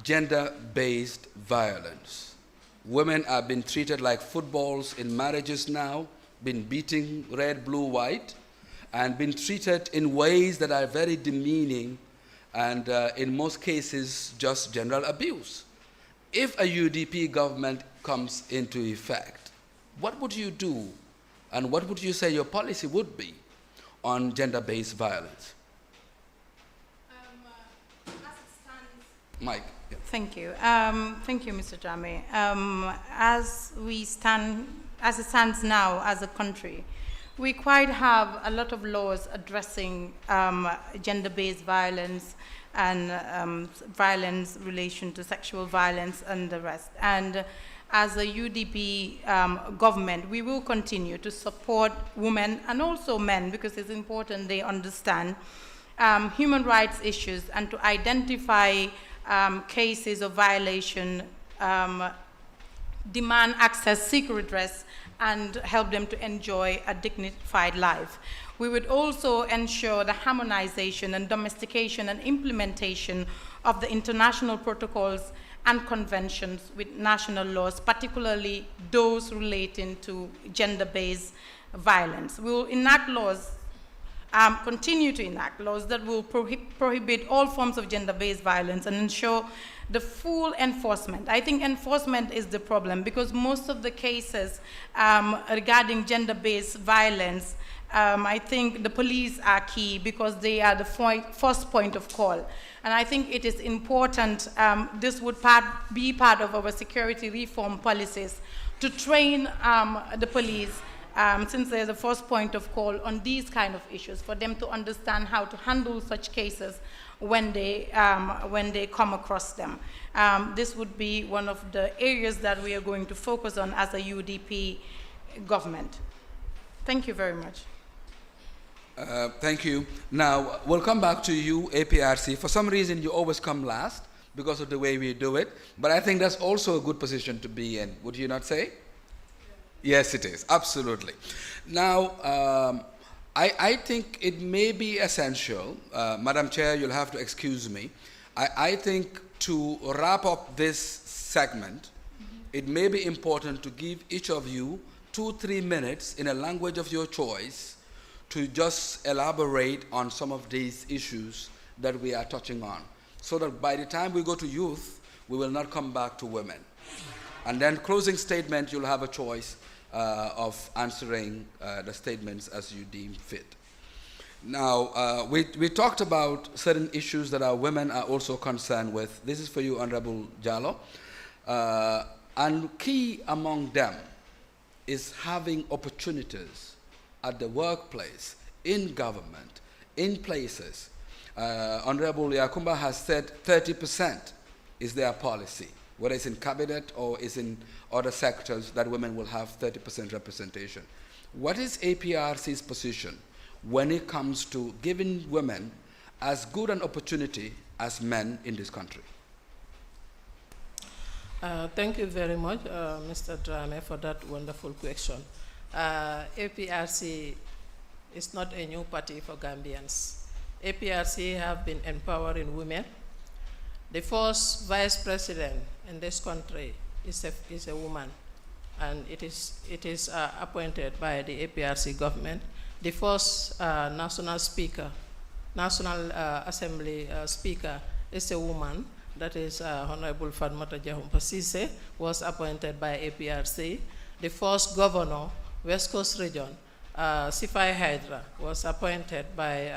Speaker 5: Gender-based violence. Women are being treated like footballs in marriages now, been beating red, blue, white, and been treated in ways that are very demeaning and in most cases just general abuse. If a UDP government comes into effect, what would you do and what would you say your policy would be on gender-based violence?
Speaker 8: As it stands,
Speaker 5: Mike. Yeah.
Speaker 8: Thank you. Thank you, Mr. Jame. As it stands now as a country, we quite have a lot of laws addressing gender-based violence and violence in relation to sexual violence and the rest. And as a UDP government, we will continue to support women and also men because it's important they understand human rights issues and to identify cases of violation, demand access, seek redress, and help them to enjoy a dignified life. We would also ensure the harmonization and domestication and implementation of the international protocols and conventions with national laws, particularly those relating to gender-based violence. We will enact laws, continue to enact laws that will prohibit all forms of gender-based violence and ensure the full enforcement. I think enforcement is the problem, because most of the cases regarding gender-based violence, I think the police are key because they are the first point of call. And I think it is important, this would be part of our security reform policies, to train the police, since they're the first point of call on these kind of issues, for them to understand how to handle such cases when they come across them. This would be one of the areas that we are going to focus on as a UDP government. Thank you very much.
Speaker 5: Thank you. Now, we'll come back to you, APRC. For some reason, you always come last because of the way we do it, but I think that's also a good position to be in. Would you not say? Yes, it is. Absolutely. Now, I think it may be essential, Madam Chair, you'll have to excuse me. I think to wrap up this segment, it may be important to give each of you 2-3 minutes in a language of your choice to just elaborate on some of these issues that we are touching on, so that by the time we go to youth, we will not come back to women. And then closing statement, you'll have a choice of answering the statements as you deem fit. Now, we talked about certain issues that our women are also concerned with. This is for you, Honorable Jallo. And key among them is having opportunities at the workplace, in government, in places. Honorable Yakumba has said 30% is their policy, whether it's in cabinet or is in other sectors, that women will have 30% representation. What is APRC's position when it comes to giving women as good an opportunity as men in this country?
Speaker 9: Thank you very much, Mr. Drame, for that wonderful question. APRC is not a new party for Gambians. APRC have been empowering women. The first vice president in this country is a woman, and it is appointed by the APRC government. The first National Assembly speaker is a woman, that is Honorable Fatmata Jahumpa Sise, was appointed by APRC. The first governor, West Coast Region, Sifai Hydra, was appointed by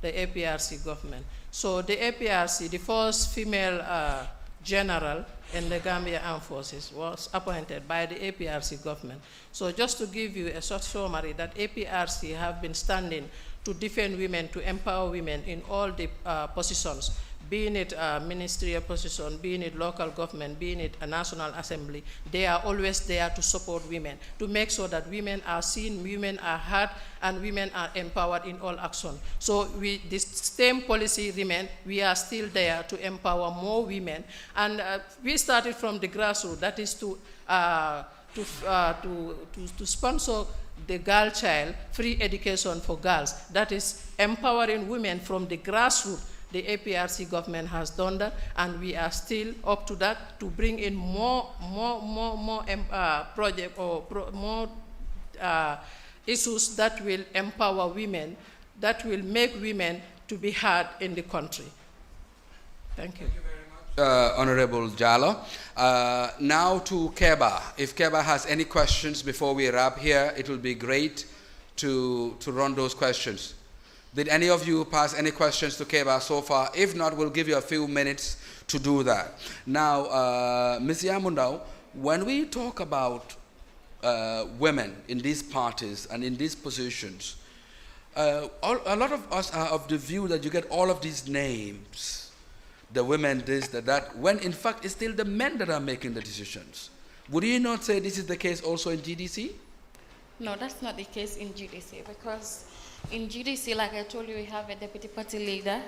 Speaker 9: the APRC government. So the APRC, the first female general in the Gambia Armed Forces, was appointed by the APRC government. So just to give you a short summary, that APRC have been standing to defend women, to empower women in all the positions, being it a ministerial position, being it local government, being it a national assembly. They are always there to support women, to make sure that women are seen, women are heard, and women are empowered in all action. So this same policy remains. We are still there to empower more women. And we started from the grassroots, that is to sponsor the girl child free education for girls. That is empowering women from the grassroots. The APRC government has done that, and we are still up to that, to bring in more project or more issues that will empower women, that will make women to be heard in the country. Thank you. Thank you very
Speaker 5: much, Honorable Jallo. Now to Keba. If Keba has any questions before we wrap here, it will be great to run those questions. Did any of you pass any questions to Keba so far? If not, we'll give you a few minutes to do that. Now, Ms. Yamundao, when we talk about women in these parties and in these positions, a lot of us are of the view that you get all of these names, the women, this, that, when in fact it's still the men that are making the decisions. Would you not say this is the case also in GDC?
Speaker 6: No, that's not the case in GDC, because in GDC, like I told you, we have a deputy party leader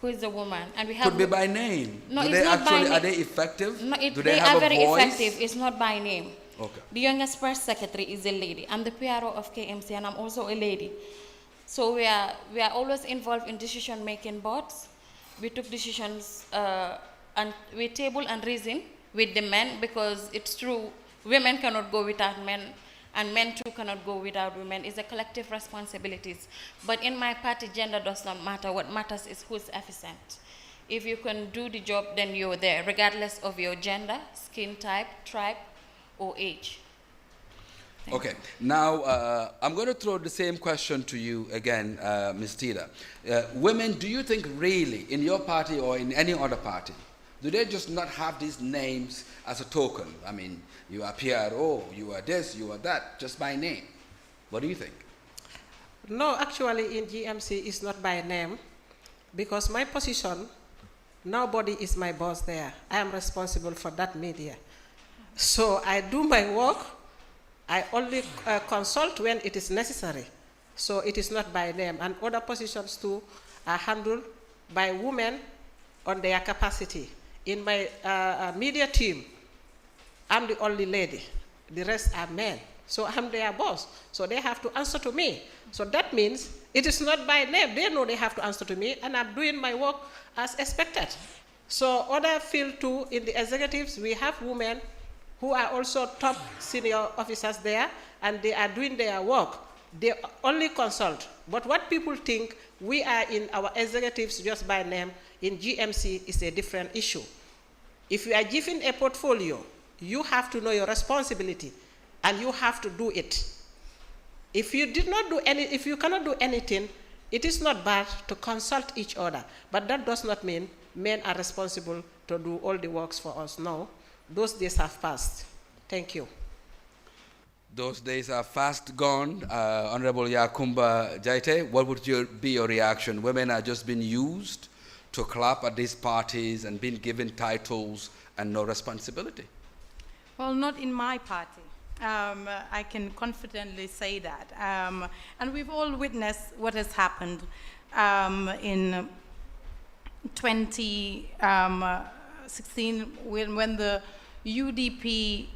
Speaker 6: who is a woman, and we have. Could
Speaker 5: be by name.
Speaker 6: No,
Speaker 5: Do
Speaker 6: it's
Speaker 5: they
Speaker 6: not
Speaker 5: actually,
Speaker 6: by name.
Speaker 5: Are they effective?
Speaker 6: No,
Speaker 5: Do
Speaker 6: they
Speaker 5: have
Speaker 6: are very
Speaker 5: a voice?
Speaker 6: effective. It's not by name.
Speaker 5: Okay.
Speaker 6: The youngest press secretary is a lady. I'm the PRO of KMC, and I'm also a lady. So we are always involved in decision-making boards. We took decisions and we table and reason with the men, because it's true, women cannot go without men, and men too cannot go without women. It's a collective responsibilities. But in my party, gender does not matter. What matters is who's efficient. If you can do the job, then you're there, regardless of your gender, skin type, tribe, or age.
Speaker 5: Okay, now I'm going to throw the same question to you again, Ms. Tida. Women, do you think really, in your party or in any other party, do they just not have these names as a token? I mean, you are PRO, you are this, you are that, just by name. What do you think?
Speaker 7: No, actually in GMC it's not by name, because my position, nobody is my boss there. I am responsible for that media. So I do my work. I only consult when it is necessary. So it is not by name. And other positions too are handled by women on their capacity. In my media team, I'm the only lady. The rest are men. So I'm their boss. So they have to answer to me. So that means it is not by name. They know they have to answer to me, and I'm doing my work as expected. So other field too, in the executives, we have women who are also top senior officers there, and they are doing their work. They only consult. But what people think we are in our executives just by name, in GMC is a different issue. If you are given a portfolio, you have to know your responsibility, and you have to do it. If you if you cannot do anything, it is not bad to consult each other. But that does not mean men are responsible to do all the works for us. No. Those days have passed. Thank you.
Speaker 5: Those days are fast gone. Honorable Yakumba Jaite, what would be your reaction? Women are just being used to clap at these parties and being given titles and no responsibility.
Speaker 8: Well, not in my party. I can confidently say that. And we've all witnessed what has happened in 2016 when the UDP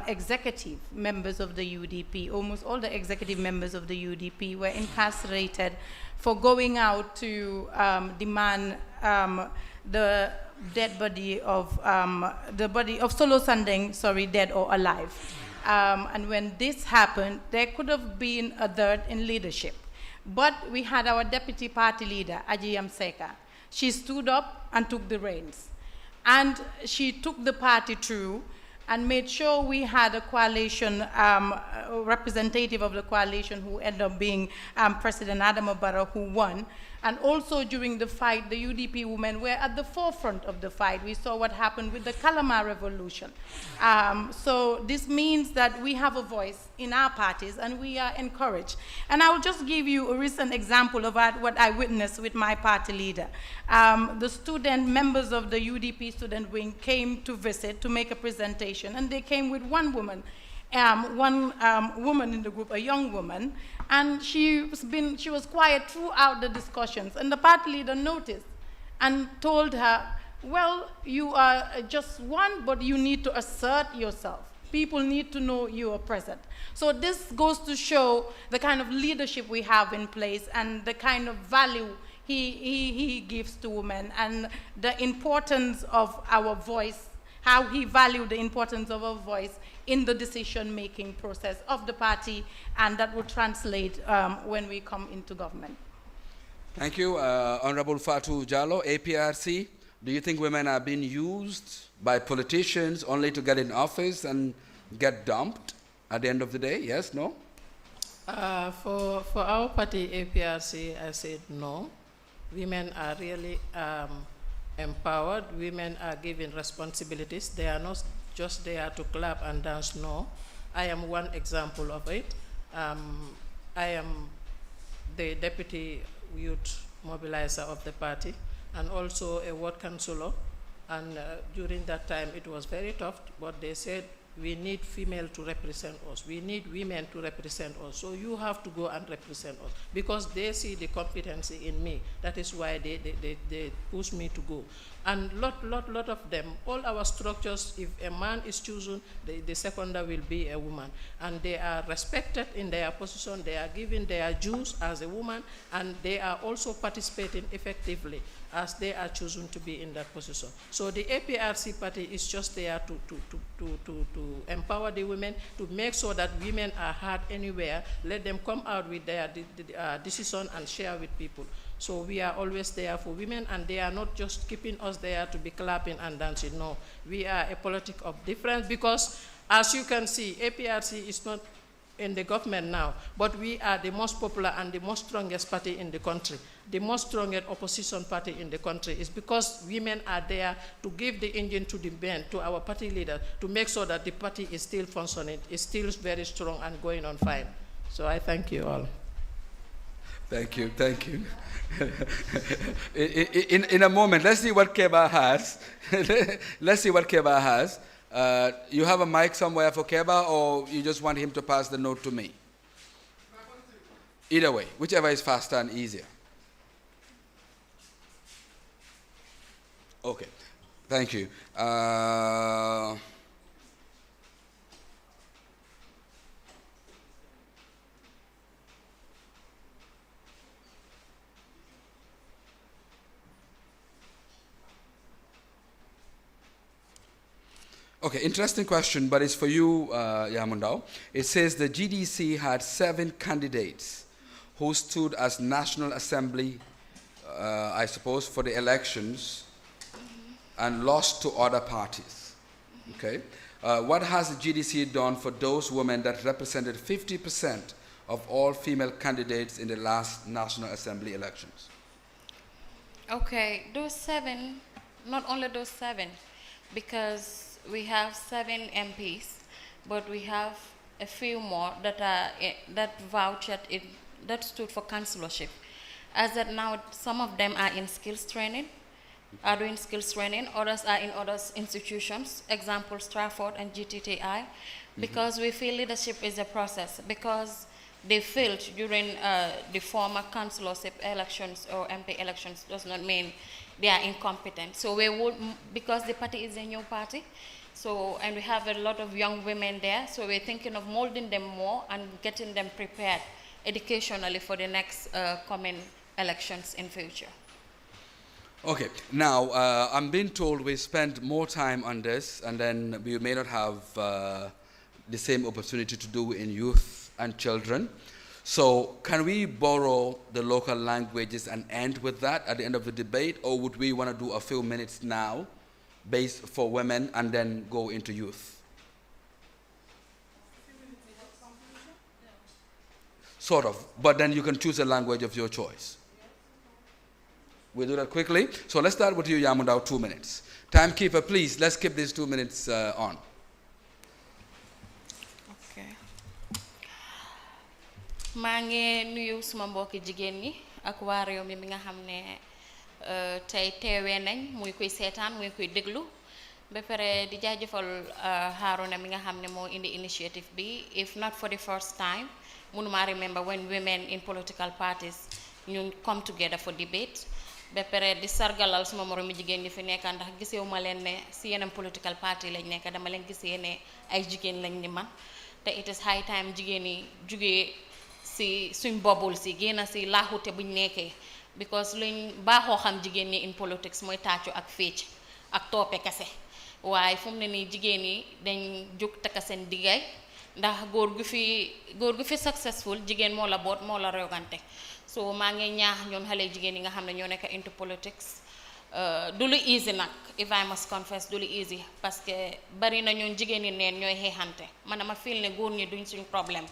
Speaker 8: executive members of the UDP, almost all the executive members of the UDP were incarcerated for going out to demand the dead body of Solo Sandeng, dead or alive. And when this happened, there could have been a dearth in leadership. But we had our deputy party leader, Ajiyam Seka. She stood up and took the reins. And she took the party through and made sure we had a coalition, a representative of the coalition who ended up being President Adama Barrow, who won. And also during the fight, the UDP women were at the forefront of the fight. We saw what happened with the Kalama Revolution. So this means that we have a voice in our parties and we are encouraged. And I will just give you a recent example of what I witnessed with my party leader. The student members of the UDP student wing came to visit to make a presentation, and they came with one woman. One woman in the group, a young woman, and she was quiet throughout the discussions. And the party leader noticed and told her, well, you are just one, but you need to assert yourself. People need to know you are present. So this goes to show the kind of leadership we have in place and the kind of value he gives to women and the importance of our voice, how he valued the importance of our voice in the decision-making process of the party, and that will translate when we come into government.
Speaker 5: Thank you. Honorable Fatou Jallow, APRC. Do you think women are being used by politicians only to get in office and get dumped at the end of the day? Yes, no?
Speaker 9: For our party, APRC, I said no. Women are really empowered. Women are given responsibilities. They are not just there to clap and dance. No, I am one example of it. I am the deputy youth mobilizer of the party and also a ward councillor. And during that time, it was very tough, but they said we need female to represent us. We need women to represent us. So you have to go and represent us because they see the competency in me. That is why they push me to go. And lot of them, all our structures, if a man is chosen, the seconder will be a woman. And they are respected in their position, they are given their dues as a woman, and they are also participating effectively as they are chosen to be in that position. So the APRC party is just there to empower the women, to make sure that women are heard anywhere, let them come out with their decision and share with people. So we are always there for women, and they are not just keeping us there to be clapping and dancing. No, we are a politic of difference because, as you can see, APRC is not in the government now, but we are the most popular and the most strongest party in the country. The most strongest opposition party in the country is because women are there to give the engine to the men, to our party leaders, to make sure that the party is still functioning, is still very strong and going on fine. So I thank you all.
Speaker 5: Thank you, thank you. in a moment, let's see what Keba has. Let's see what Keba has. You have a mic somewhere for Keba, or you just want him to pass the note to me? Either way, whichever is faster and easier. Okay, thank you. Okay, interesting question, but it's for you, Yamundao. It says the GDC had 7 candidates who stood as National Assembly, I suppose, for the elections and lost to other parties. Okay, what has the GDC done for those women that represented 50% of all female candidates in the last National Assembly elections?
Speaker 6: Okay, those 7, not only those 7, because we have 7 MPs, but we have a few more that are that stood for councillorship. As that now, some of them are in skills training, are doing skills training. Others are in other institutions. Example, Stratford and GTTI, because we feel leadership is a process. Because they failed during the former councillorship elections or MP elections does not mean they are incompetent. So we would, because the party is a new party, so, and we have a lot of young women there, so we're thinking of molding them more and getting them prepared educationally for the next coming elections in future.
Speaker 5: Okay, now I'm being told we spent more time on this, and then we may not have the same opportunity to do in youth and children. So can we borrow the local languages and end with that at the end of the debate, or would we want to do a few minutes now based for women and then go into youth? Sort of, but then you can choose a language of your choice. We'll do that quickly. So let's start with you, Yamundao, 2 minutes. Timekeeper, please, let's keep these 2 minutes on.
Speaker 6: maa ngi nuyu suma mbokki jigéen ñi ak waa réew mi nga xam ne tey teewee nañ muy koy seetaan muy koy déglu ba pare di jaajëfal Haruna mi nga xam ne moo indi initiative bi. If not for the first time, mënuma remember when women in political parties ñu come together for debate. Ba pare di sargalal suma moromi jigéen ñi fi nekk ndax gisewuma leen ne si yeneen political party lañ nekk, dama leen gisee ne ay jigéen lañ ni man. Te it is high time jigéen yi jugee si suñ bobul si génn si laaxute buñ nekkee, because luñ baaxoo xam jigéen ñi in politics mooy tàccu ak fécc ak toppe kese. waaye fu mu ne nii jigéen yi dañ jóg takka seen diggaay ndax góor gu fi successful jigéen moo la boot moo la rogante. So maa ngi ñaax ñoon xale jigéen yi nga xam ne ñoo nekk into politics du lu easy nag, if I must confess du lu easy, parce que bari na ñoon jigéen yi neen ñooy xeexante. man dama feel ne góor ñi duñ suñ problème,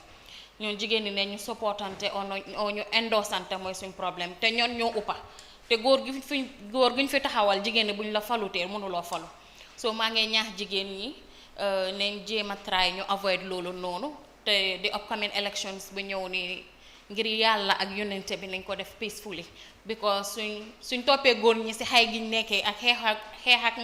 Speaker 6: ñoon jigéen ñi neen ñu supportante o ñu endorsante mooy suñ problème, te ñoon ñoo uppa. te góor guñ fi taxawal jigéen ñi buñ la falutee mënuloo falu. So maa ngi ñaax jigéen ñi nañ jéem a try ñu avoid loolu noonu. te the upcoming elections bu ñëw ni ngir yàlla ak yonente bi nañ ko def peacefully because suñ toppee góor ñi si xay giñ nekkee ak xeex ak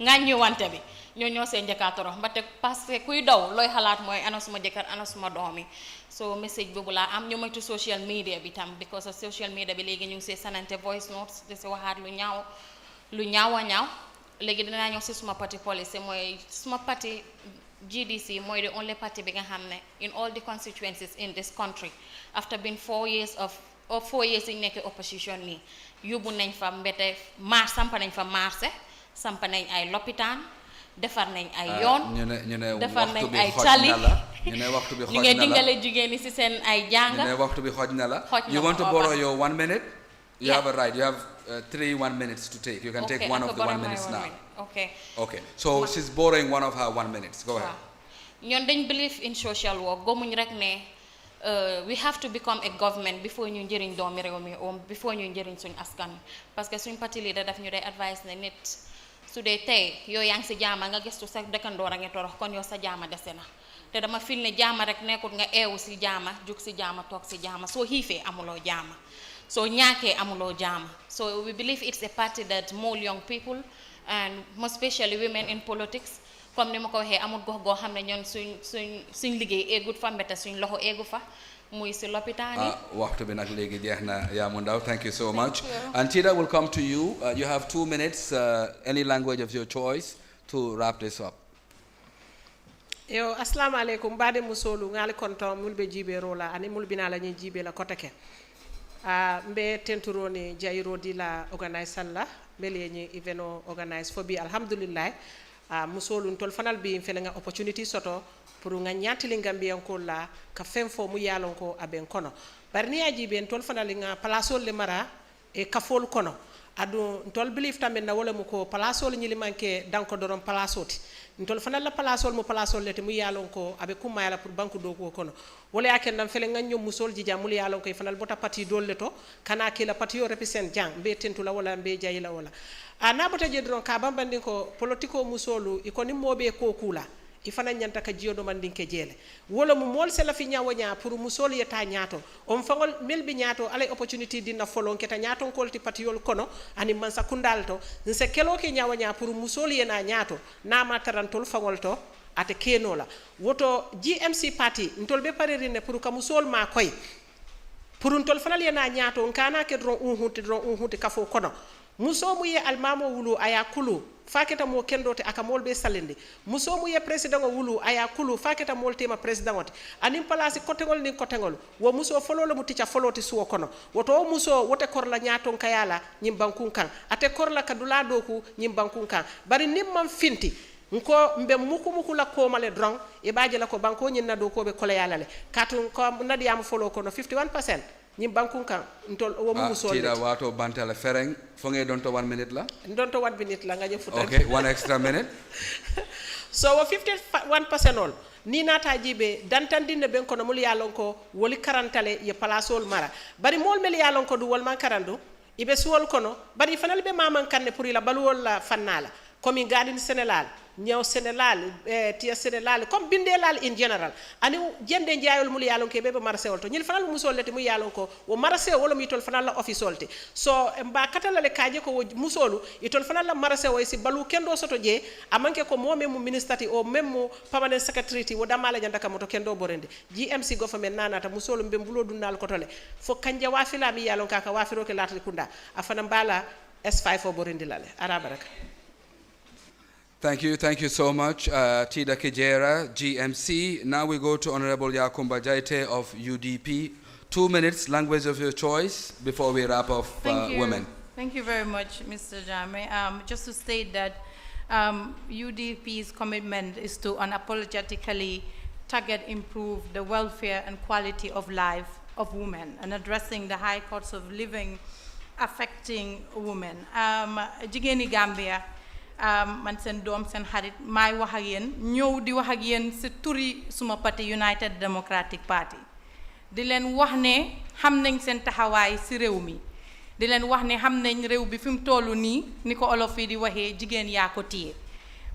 Speaker 6: ŋàññiwante bi ñoo seen njëkkaa torox ba te parce que kuy daw looy xalaat mooy ana suma jëkkër ana suma doom yi so message boobu laa am ñu moytu social media bi tam because of social media bi léegi ñu ngi see sanante voice notes di si waxaat lu ñaaw a ñaaw léegi dinaa ñëw si suma party policy mooy suma party GDC mooy the only party bi nga xam ne in all the constituencies in this country after being 4 years yi nekk opposition nii yóbbu nañ fa mbete samp nañ fa marché samp nañ ay lopitaan defar nañ ay yoon defar nañ ay tali
Speaker 5: ñu ne waxtu bi xoj
Speaker 6: ñu ngi dingale jigéen ñi ci seen ay jànga
Speaker 5: ñu ne waxtu bi xoj na la you want to borrow your 1 minute you have a right you have 1 minutes to take you can take one of the 1 minutes now okay so she's borrowing one of her 1 minutes go ahead
Speaker 6: ñoon dañ believe in social work gomuñ rek ne we have to become a government before ñu njëriñ doomi réew mi before ñu njëriñ suñ askan parce que suñ parti leader daf ñu day advice ne nit su dee tey yow yaa ngi si jaama nga gëstu sa dëkkandoor a ngi torox kon yow sa jaama dese na te dama fil ne jaama rek nekkut nga eewu si jaama jug si jaama toog si jaama soo xiifee amuloo jaama soo ñaakee amuloo jaama so we believe it's a party that more young people and most especially women in politics comme ni ma ko waxee amul gox goo xam ne ñoon suñ liggéey eegut fa mbete suñ loxo eegu fa muy si lopitaan yi
Speaker 5: waxtu bi nag léegi jeex na Yaamu Ndaw thank you so much and Tida will come to you you have 2 minutes any language of your choice to wrap this up
Speaker 7: yo assalamu alaikum bade musolu ngali konto mulbe jibe rola ani mulbina la nyi jibe la kotake mbe tenturoni jayro di la organize la bele nyi eveno organize fobi alhamdulillah musolu ntol fanal bi felenga opportunity soto pour nga ñaatili Gambian ko la ka fem fo mu yalon ko aben kono barni aji ben tol fanal nga palasol le mara e kafol kono adu ntol belief tambe na wala mu ko palasol ñi li manke danko doron palasoti ntol fanal la palasol mu palasol le te mu yalon ko abe kuma yala pour banku do ko kono wala yaken nam fele nga ñom musol ji jamul yalon ko fanal bota pati dolle to kana ke la pati yo represent jang be tentu la wala be jayila wala ana bota je doron ka bambandi ko politiko musolu ikoni mobe ko kula ifana nyanta ka jiyodo mandinke jele wala mu mol se la fi nyawanya pour musol yeta nyato on fangol melbi nyato alay opportunity dina folon keta nyato kolti patiyol kono ani man sakundal to nse kelo ke nyawanya pour musol yena nyato na ma tarantol fangol to ate kenola woto GMC party ntol be parerine pour ka musol ma koy pour ntol fanal yena nyato kana ke dron unhuti kafo kono muso mu ye almamo wulu aya kulu faketa mo kendote aka molbe salende muso mu ye president wulu aya kulu faketa moltema president wote anim place kotengol ni kotengol wo muso fololo mu tica foloti suwo kono woto muso wote korla nyaton kayala nyim bankun kan ate korla kadula doku nyim bankun kan bari nimman finti nko mbe muku la ko male drong e baaje la ko banko nyinna do ko be kole yala le katun ko nadi am folo kono 51% nyim bankun kan ntol wo mu so
Speaker 5: Tida wato bantala fereng fonge don to 1 minute la
Speaker 7: don to 1 minute la nga futa
Speaker 5: okay 1 extra minute
Speaker 7: so wo 51% all ni nata jibe dantandinde ben kono mul yalon ko woli karantale ye palasol mara bari mol mel yalon ko du wol man karandu ibe suwol kono bari fanal be maman kanne pour ila balwol la fannala comme gadin Sénégal ñew Sénégal tia Sénégal comme bindelal in general ani jende jaayol mul yalon ke bebe marché wolto ñil fanal musol leti mu yalon ko wo marché wala mi tol fanal la office wolti so mba katala le kaaje ko musolu itol fanal la marché way si balu kendo soto je amanke ko momé mu ministati o même mu permanent secretary wo damala janda kamoto kendo borende GMC government nanata musolu mbe mbulo dunnal ko tole fo kanja wafila mi yalon kaka wafiro ke latri kunda afana mbala S5 o borende lale arabaraka.
Speaker 5: Thank you so much, Tida Kijera, GMC. Now we go to Honorable Yakumba Jaite of UDP. 2 minutes, language of your choice, before we wrap up women.
Speaker 8: Thank you very much, Mr. Jame. Just to state that UDP's commitment is to unapologetically target, improve the welfare and quality of life of women and addressing the high costs of living affecting women. Jigéeni Gambia, man sen doom sen xarit may wax ak yeen ñew di wax ak yeen ci turi suma parti United Democratic Party di len wax ne xam nañ sen taxaway ci rew mi di len wax ne xam nañ rew bi fim tollu ni niko olof yi di waxe jigen ya ko tié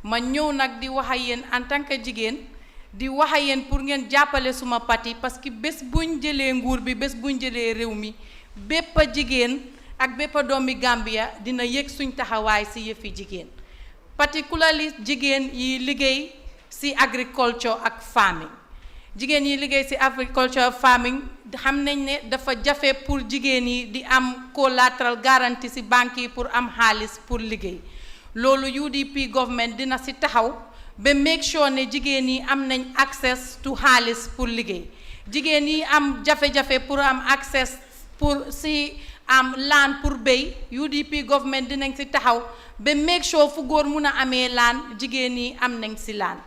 Speaker 8: ma ñew nak di wax ak yeen en tant que jigen di wax ak yéen pour ngeen jàppale suma parti parce que bés buñ jëlee nguur bi bés buñ jëlee réew mi bépp jigéen ak bépp doomi Gambia dina yëg suñ taxawaay si yëfi jigéen particularly jigéen yi liggéey si agriculture ak farming jigéen yi liggéey si agriculture farming xam nañ ne dafa jafe pour jigéen yi di am collateral guarantee si banque yi pour am xaalis pour liggéey loolu UDP government dina si taxaw ba make sure ne jigéen yi am nañ access to xaalis pour liggéey jigéen yi am jafe-jafe pour am access pour si am laan pour béy UDP government dinañ si taxaw ba make sure fu góor mun a amee laan jigéen yi am nañ si laan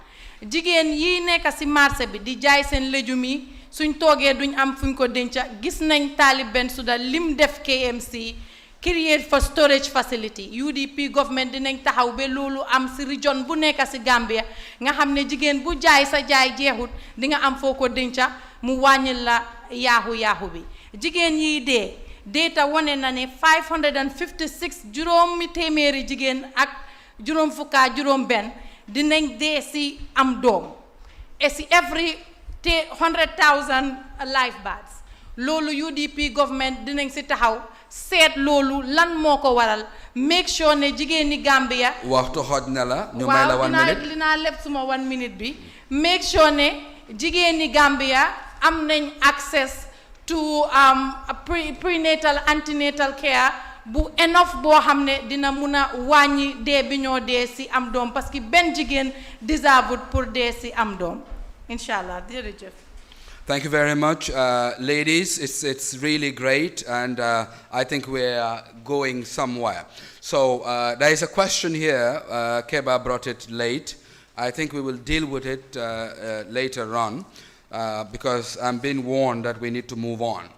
Speaker 8: jigéen yi nekk si marché bi di jaay seen légumes yi suñ toogee duñ am fuñ ko denca gis nañ Talib Bensouda lim def KMC create for storage facility UDP government dinañ taxaw ba loolu am si region bu nekk si Gambia nga xam ne jigéen bu jaay sa jaay jeexut di nga am foo ko denca mu wàññil la yaaxu bi jigéen yi dee data wane na ne 556 juróomi téeméeri jigéen ak juróom fukka juróom benn dinañ dee si am doom et si every 100,000 live births loolu UDP government dinañ si taxaw seet loolu lan moo ko waral make sure ne jigéen ñi Gambia
Speaker 5: waxtu xoj na la ñu may la 1 minute
Speaker 8: waaw dinaa lépp suma 1 minute bi make sure ne jigéen ñi Gambia am nañ access to prenatal antenatal care bu enough boo xam ne dina mun a wàññi dee bi ñoo dee si am doom parce que benn jigéen deserved pour dee si am doom inshallah jërëjëf.
Speaker 5: Thank you very much, ladies. It's really great, and I think we're going somewhere. So there is a question here. Keba brought it late. I think we will deal with it later on because I'm being warned that we need to move on.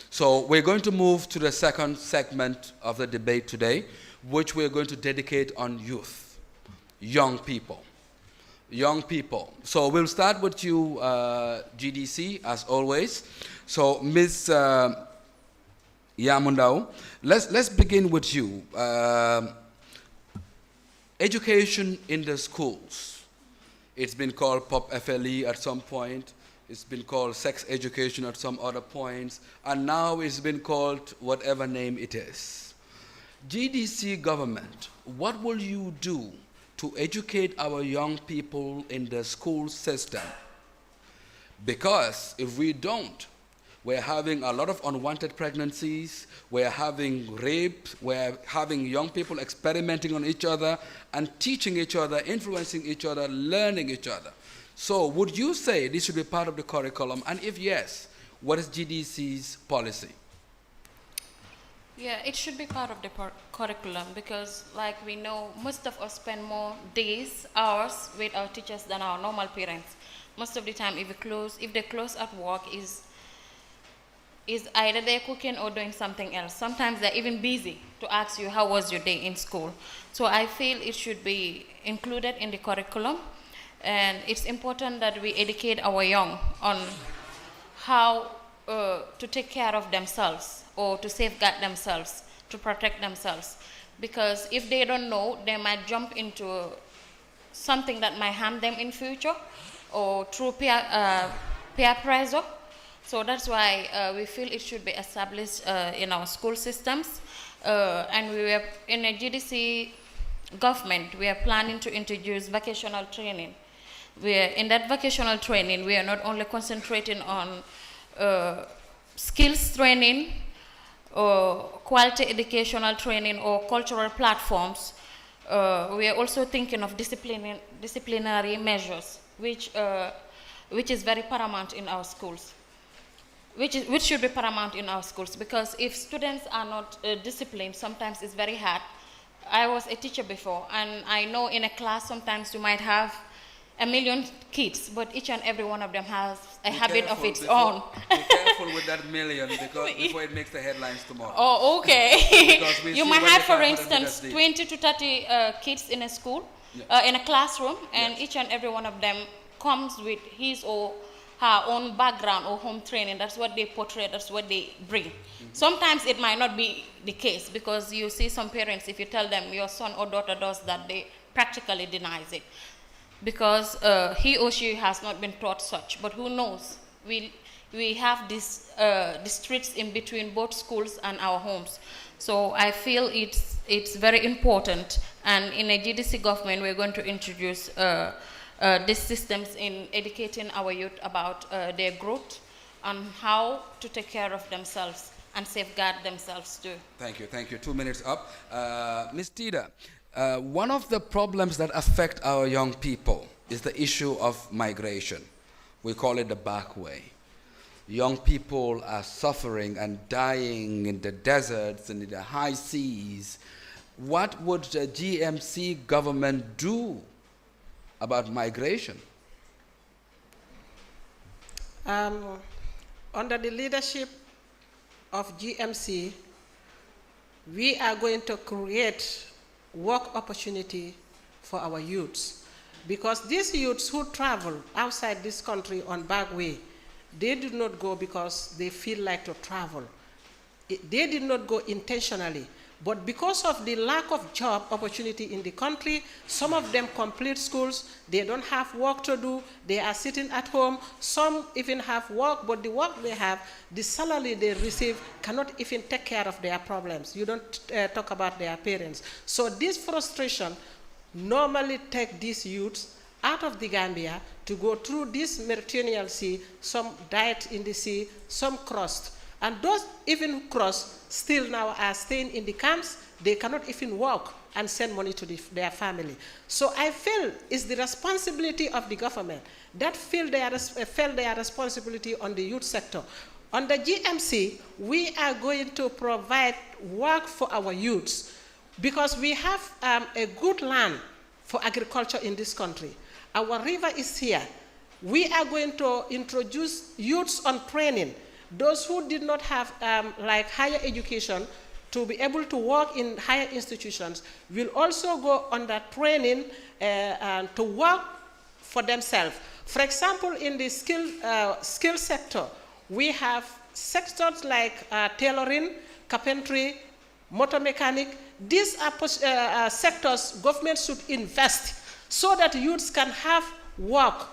Speaker 5: So we're going to move to the second segment of the debate today, which we're going to dedicate on youth, young people. Young people. So we'll start with you, GDC, as always. So Ms. Yamundao, let's begin with you. Education in the schools. It's been called Pop FLE at some point. It's been called sex education at some other points. And now it's been called whatever name it is. GDC government, what will you do to educate our young people in the school system? Because if we don't, we're having a lot of unwanted pregnancies, we're having rape, we're having young people experimenting on each other and teaching each other, influencing each other, learning each other. So would you say this should be part of the curriculum? And if yes, what is GDC's policy?
Speaker 6: Yeah, it should be part of the curriculum because, like we know, most of us spend more days, hours with our teachers than our normal parents. Most of the time, if they close at work, is either they're cooking or doing something else. Sometimes they're even busy to ask you, how was your day in school? So I feel it should be included in the curriculum, and it's important that we educate our young on how to take care of themselves or to safeguard themselves, to protect themselves. Because if they don't know, they might jump into something that might harm them in future or through peer pressure. So that's why we feel it should be established in our school systems. And we were in a GDC government, we are planning to introduce vocational training. In that vocational training, we are not only concentrating on skills training, or quality educational training, or cultural platforms. We are also thinking of disciplinary measures, which is very paramount in our schools. Which should be paramount in our schools, because if students are not disciplined, sometimes it's very hard. I was a teacher before, and I know in a class sometimes you might have 1 million kids, but each and every one of them has a habit of its own.
Speaker 5: Be careful with that million before it makes the headlines tomorrow.
Speaker 6: Oh, okay.
Speaker 5: You
Speaker 6: might have, for instance, 20 to 30 kids in a school, in a classroom, and each and every one of them comes with his or her own background or home training. That's what they portray, that's what they bring. Mm-hmm. Sometimes it might not be the case, because you see some parents, if you tell them your son or daughter does that, they practically denies it. because he or she has not been taught such. But who knows? We have these the streets in between both schools and our homes. So I feel it's very important. And in a GDC government, we're going to introduce these systems in educating our youth about their growth and how to take care of themselves and safeguard themselves too.
Speaker 5: Thank you, thank you. 2 minutes up. Ms. Tida, one of the problems that affect our young people is the issue of migration. We call it the back way. Young people are suffering and dying in the deserts and in the high seas. What would the GMC government do about migration?
Speaker 7: Under the leadership of GMC, we are going to create work opportunity for our youths, because these youths who travel outside this country on back way, they did not go because they feel like to travel. They did not go intentionally. But because of the lack of job opportunity in the country, some of them complete schools, they don't have work to do, they are sitting at home. Some even have work, but the work they have, the salary they receive cannot even take care of their problems. You don't talk about their parents. So this frustration normally takes these youths out of the Gambia to go through this Mediterranean Sea. Some died in the sea, some crossed. And those even who cross still now are staying in the camps. They cannot even walk and send money to their family. So I feel it's the responsibility of the government that felt their responsibility on the youth sector. On the GMC, we are going to provide work for our youths because we have a good land for agriculture in this country. Our river is here. We are going to introduce youths on training. Those who did not have like higher education to be able to work in higher institutions will also go under training to work for themselves. For example, in the skill sector, we have sectors like tailoring, carpentry, motor mechanic. These are sectors government should invest so that youths can have work.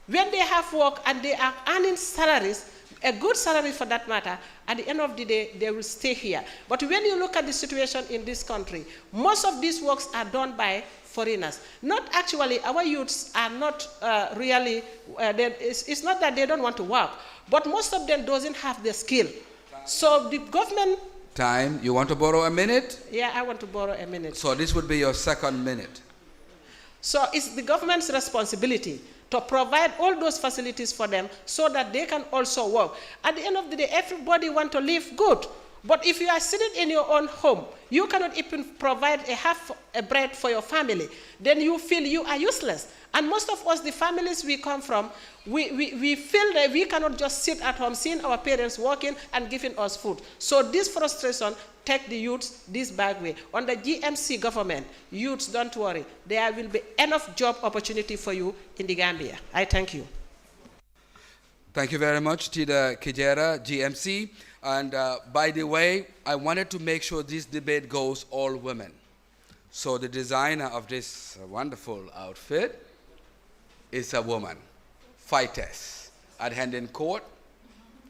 Speaker 7: When they have work and they are earning salaries, a good salary for that matter, at the end of the day, they will stay here. But when you look at the situation in this country, most of these works are done by foreigners. Not actually, our youths are not really, it's not that they don't want to work, but most of them doesn't have the skill. So the government...
Speaker 5: Time, you want to borrow a minute?
Speaker 7: Yeah, I want to borrow a minute.
Speaker 5: So this would be your second minute.
Speaker 7: So it's the government's responsibility to provide all those facilities for them so that they can also work. At the end of the day, everybody wants to live good. But if you are sitting in your own home, you cannot even provide half a bread for your family, then you feel you are useless. And most of us, the families we come from, we feel that we cannot just sit at home seeing our parents working and giving us food. So this frustration take the youths this back way. On the GMC government, youths, don't worry. There will be enough job opportunity for you in the Gambia. I thank you.
Speaker 5: Thank you very much, Tida Kijera, GMC. And by the way, I wanted to make sure this debate goes all women. So the designer of this wonderful outfit is a woman, Fightess, at Hendon Court,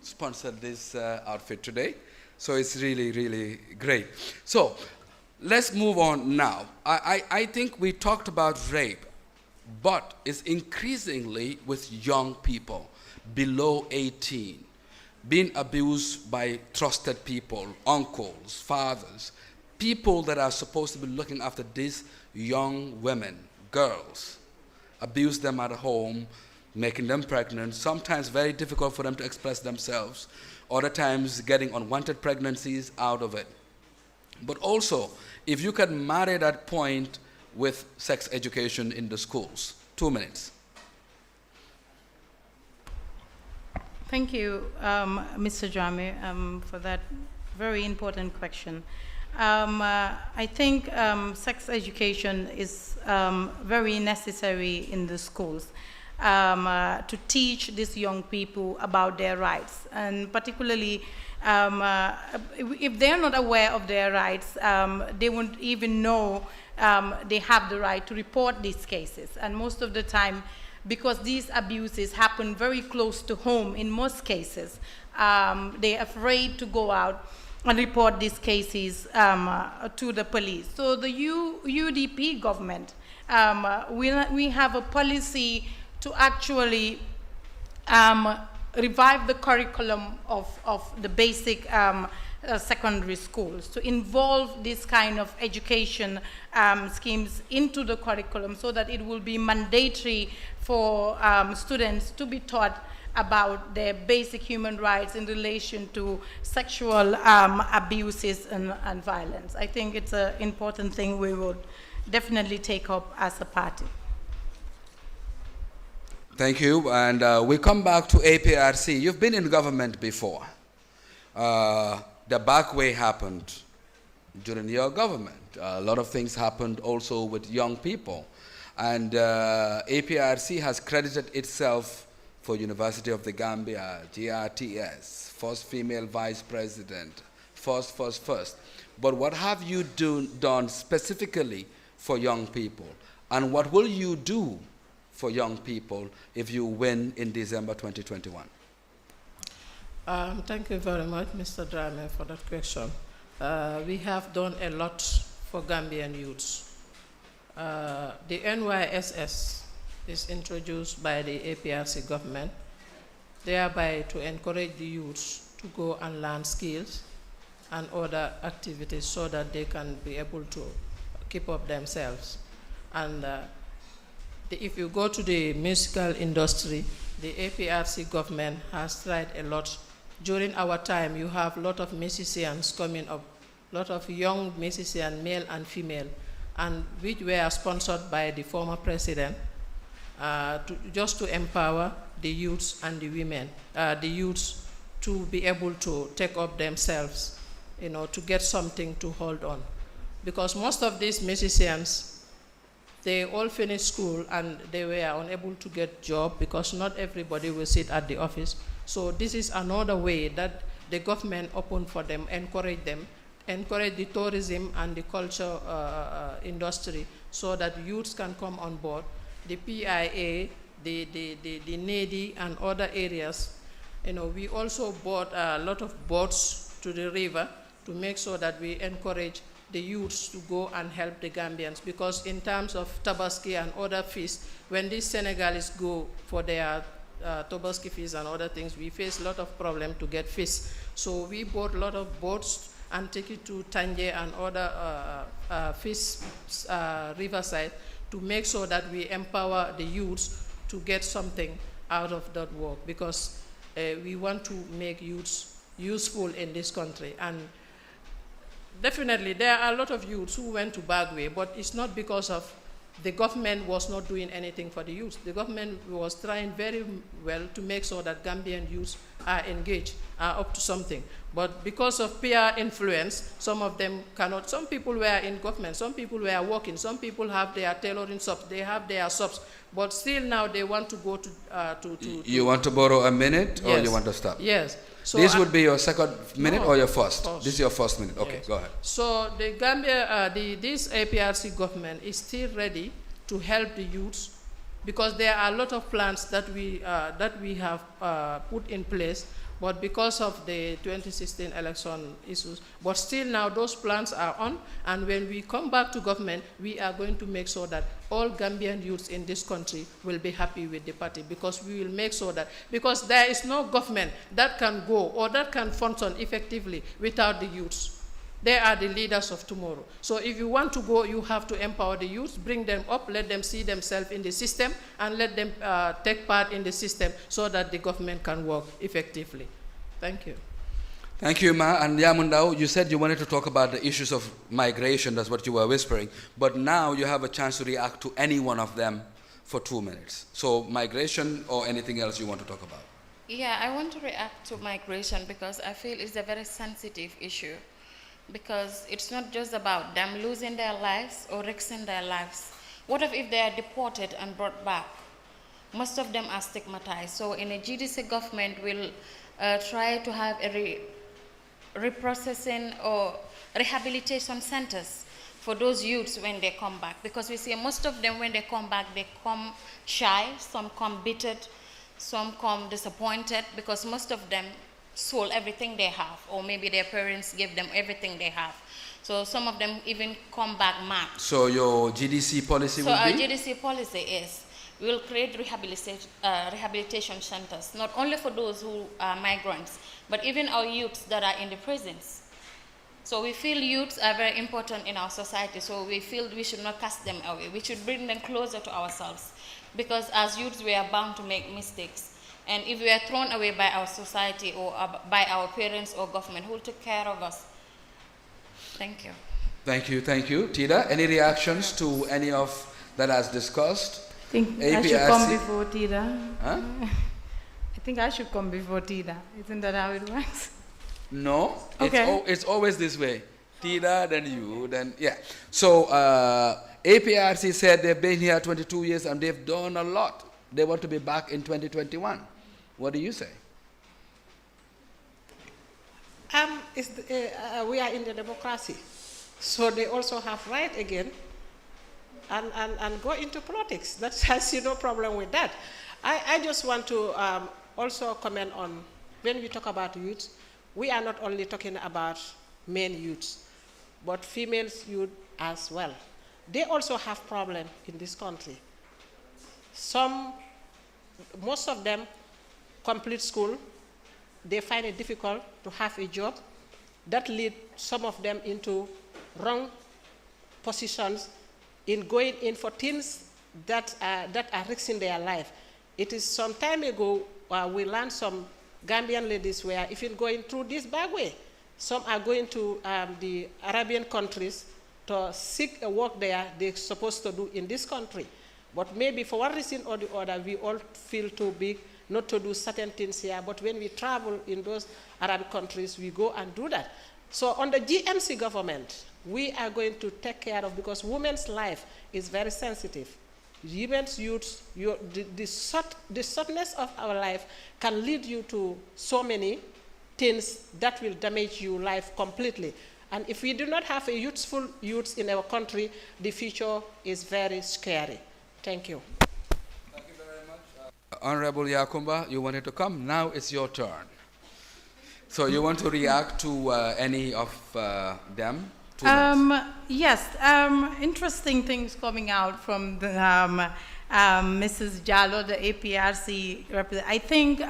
Speaker 5: sponsored this outfit today. So it's really, really great. So let's move on now. I think we talked about rape, but it's increasingly with young people below 18, being abused by trusted people, uncles, fathers, people that are supposed to be looking after these young women, girls, abuse them at home, making them pregnant, sometimes very difficult for them to express themselves, other times getting unwanted pregnancies out of it. But also, if you can marry that point with sex education in the schools. 2 minutes.
Speaker 8: Thank you, Mr. Jame, for that very important question. I think sex education is very necessary in the schools to teach these young people about their rights, and particularly If they're not aware of their rights, they won't even know they have the right to report these cases. And most of the time, because these abuses happen very close to home in most cases, they're afraid to go out and report these cases to the police. So the UDP government, we have a policy to actually revive the curriculum of the basic secondary schools, to involve this kind of education schemes into the curriculum so that it will be mandatory for students to be taught about their basic human rights in relation to sexual abuses and violence. I think it's an important thing we would definitely take up as a party.
Speaker 5: Thank you, and we come back to APRC. You've been in government before. The back way happened during your government. A lot of things happened also with young people. And APRC has credited itself for University of the Gambia, GRTS, first female vice president, first. But what have you done specifically for young people? And what will you do for young people if you win in December 2021?
Speaker 9: Thank you very much, Mr. Drame, for that question. We have done a lot for Gambian youths. The NYSS is introduced by the APRC government, thereby to encourage the youths to go and learn skills and other activities so that they can be able to keep up themselves. And if you go to the musical industry, the APRC government has tried a lot. During our time, you have a lot of musicians coming up, a lot of young musicians, male and female, and which were sponsored by the former president just to empower the youths and the women, the youths to be able to take up themselves, you know, to get something to hold on. Because most of these musicians, they all finished school and they were unable to get job because not everybody will sit at the office. So this is another way that the government opened for them, encourage the tourism and the culture industry so that youths can come on board. The PIA, the Navy and other areas, you know, we also bought a lot of boats to the river to make sure that we encourage the youths to go and help the Gambians, because in terms of tabaski and other fish, when these Senegalese go for their tabaski fish and other things, we face a lot of problem to get fish. So we bought a lot of boats and take it to Tanje and other fish riverside to make sure that we empower the youths to get something out of that work, because we want to make youths useful in this country. And definitely, there are a lot of youths who went to Bagwe, but it's not because of the government was not doing anything for the youth. The government was trying very well to make sure that Gambian youths are engaged, are up to something. But because of peer influence, some of them cannot. Some people were in government, some people were working, some people have their tailoring shops, they have their shops, but still now they want to go to
Speaker 5: You want to borrow a minute, or
Speaker 9: yes.
Speaker 5: you want to stop?
Speaker 9: Yes. So
Speaker 5: this would be your second minute or your first?
Speaker 9: First.
Speaker 5: This is your first minute. Okay,
Speaker 9: yes.
Speaker 5: Go ahead.
Speaker 9: So the Gambia, this APRC government is still ready to help the youths, because there are a lot of plans that we have put in place, but because of the 2016 election issues, but still now those plans are on, and when we come back to government, we are going to make sure that all Gambian youths in this country will be happy with the party, because we will make sure that, because there is no government that can go or that can function effectively without the youths. They are the leaders of tomorrow. So if you want to go, you have to empower the youth, bring them up, let them see themselves in the system, and let them take part in the system so that the government can work effectively. Thank you.
Speaker 5: Thank you, Ma. And Yamundao, you said you wanted to talk about the issues of migration. That's what you were whispering. But now you have a chance to react to any one of them for 2 minutes. So migration or anything else you want to talk about?
Speaker 6: Yeah, I want to react to migration because I feel it's a very sensitive issue. Because it's not just about them losing their lives or risking their lives. What if they are deported and brought back? Most of them are stigmatized. So in a GDC government, we'll try to have a reprocessing or rehabilitation centers for those youths when they come back, because we see most of them when they come back, they come shy, some come bitter, some come disappointed, because most of them sold everything they have, or maybe their parents gave them everything they have. So some of them even come back mad.
Speaker 5: So your GDC policy will be?
Speaker 6: So our GDC policy is, we will create rehabilitation centers, not only for those who are migrants, but even our youths that are in the prisons. So we feel youths are very important in our society, so we feel we should not cast them away. We should bring them closer to ourselves, because as youths we are bound to make mistakes. And if we are thrown away by our society or by our parents or government, who will take care of us? Thank you.
Speaker 5: Thank you, thank you. Tida, any reactions to any of that as discussed?
Speaker 8: I think
Speaker 5: APRC?
Speaker 8: I should come before Tida.
Speaker 5: Huh?
Speaker 8: I think I should come before Tida. Isn't that how it works?
Speaker 5: No,
Speaker 8: Okay.
Speaker 5: It's always this way. Tida, then you, then, yeah. So APRC said they've been here 22 years and they've done a lot. They want to be back in 2021. What do you say?
Speaker 7: We are in the democracy, so they also have right again and go into politics. That I see no problem with that. I just want to also comment on, when we talk about youth, we are not only talking about men youths, but female youth as well. They also have problems in this country. Most of them complete school, they find it difficult to have a job. That leads some of them into wrong positions in going in for things that are risking their life. It is some time ago we learned some Gambian ladies were even going through this bad way. Some are going to the Arabian countries to seek a work there they're supposed to do in this country. But maybe for one reason or the other, we all feel too big not to do certain things here. But when we travel in those Arab countries, we go and do that. So on the GMC government, we are going to take care of, because women's life is very sensitive. Women's youth, the shortness of our life can lead you to so many things that will damage your life completely. And if we do not have a youthful youth in our country, the future is very scary. Thank you.
Speaker 5: Thank you very much. Honorable Yakumba, you wanted to come. Now it's your turn. So you want to react to any of them?
Speaker 8: Yes, interesting things coming out from the, Mrs. Jallo, the APRC representative. I think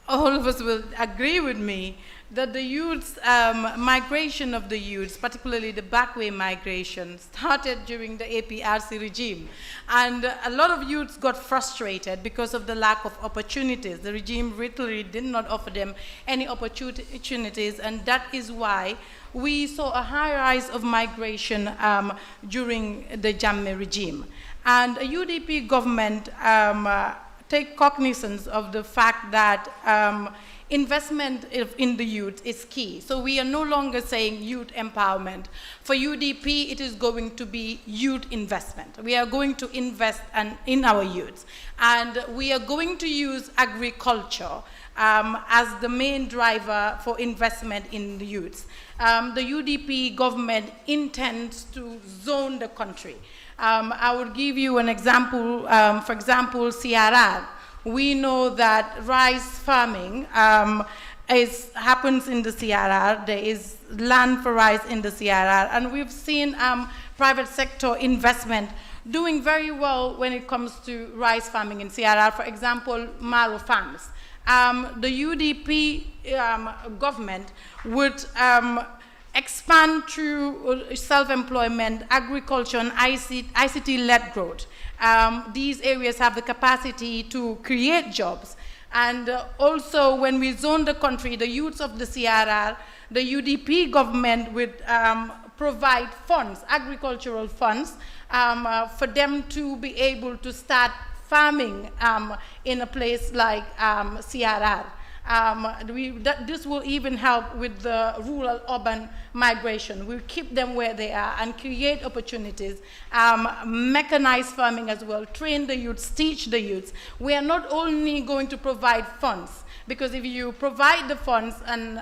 Speaker 8: all of us will agree with me that the youths, migration of the youths, particularly the backway migration, started during the APRC regime. And a lot of youths got frustrated because of the lack of opportunities. The regime literally did not offer them any opportunities, and that is why we saw a high rise of migration during the Jammeh regime. And a UDP government take cognizance of the fact that investment in the youth is key. So we are no longer saying youth empowerment. For UDP, it is going to be youth investment. We are going to invest in our youth. And we are going to use agriculture as the main driver for investment in the youth. The UDP government intends to zone the country. I would give you an example, for example, CRR. We know that rice farming happens in the CRR. There is land for rice in the CRR, and we've seen private sector investment doing very well when it comes to rice farming in CRR. For example, Maro Farms. The UDP government would expand through self-employment, agriculture, and ICT-led growth. These areas have the capacity to create jobs. And also, when we zone the country, the youths of the CRR, the UDP government would provide funds, agricultural funds, for them to be able to start farming in a place like CRR. This will even help with the rural-urban migration. We'll keep them where they are and create opportunities, mechanize farming as well, train the youths, teach the youths. We are not only going to provide funds, Because if you provide the funds and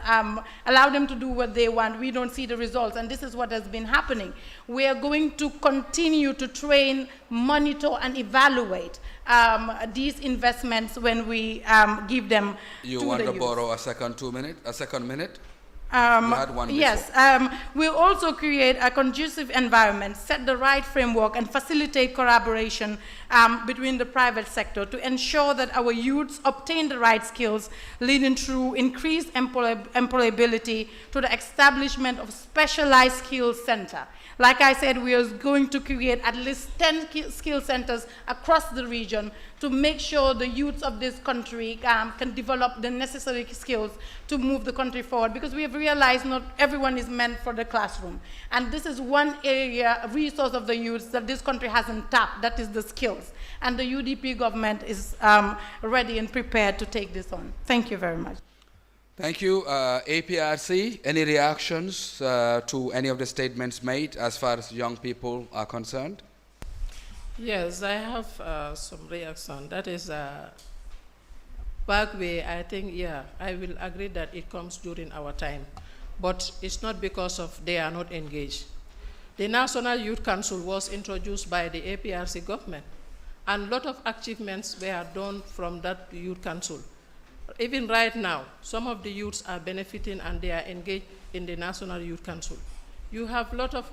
Speaker 8: allow them to do what they want, we don't see the results. And this is what has been happening. We are going to continue to train, monitor, and evaluate these investments when we give them
Speaker 5: you
Speaker 8: to
Speaker 5: want
Speaker 8: the
Speaker 5: to
Speaker 8: youth.
Speaker 5: borrow a second minute? You had one
Speaker 8: yes, we'll also create a conducive environment, set the right framework, and facilitate collaboration between the private sector to ensure that our youths obtain the right skills, leading through increased employability to the establishment of specialized skills center. Like I said, we are going to create at least 10 skill centers across the region to make sure the youths of this country can develop the necessary skills to move the country forward, because we have realized not everyone is meant for the classroom. And this is one area, a resource of the youths that this country hasn't tapped, that is the skills. And the UDP government is ready and prepared to take this on. Thank you very much.
Speaker 5: Thank you. APRC, any reactions to any of the statements made as far as young people are concerned?
Speaker 9: Yes, I have some reaction. That is back way, I think, yeah, I will agree that it comes during our time. But it's not because of they are not engaged. The National Youth Council was introduced by the APRC government, and a lot of achievements were done from that youth council. Even right now, some of the youths are benefiting and they are engaged in the National Youth Council. You have a lot of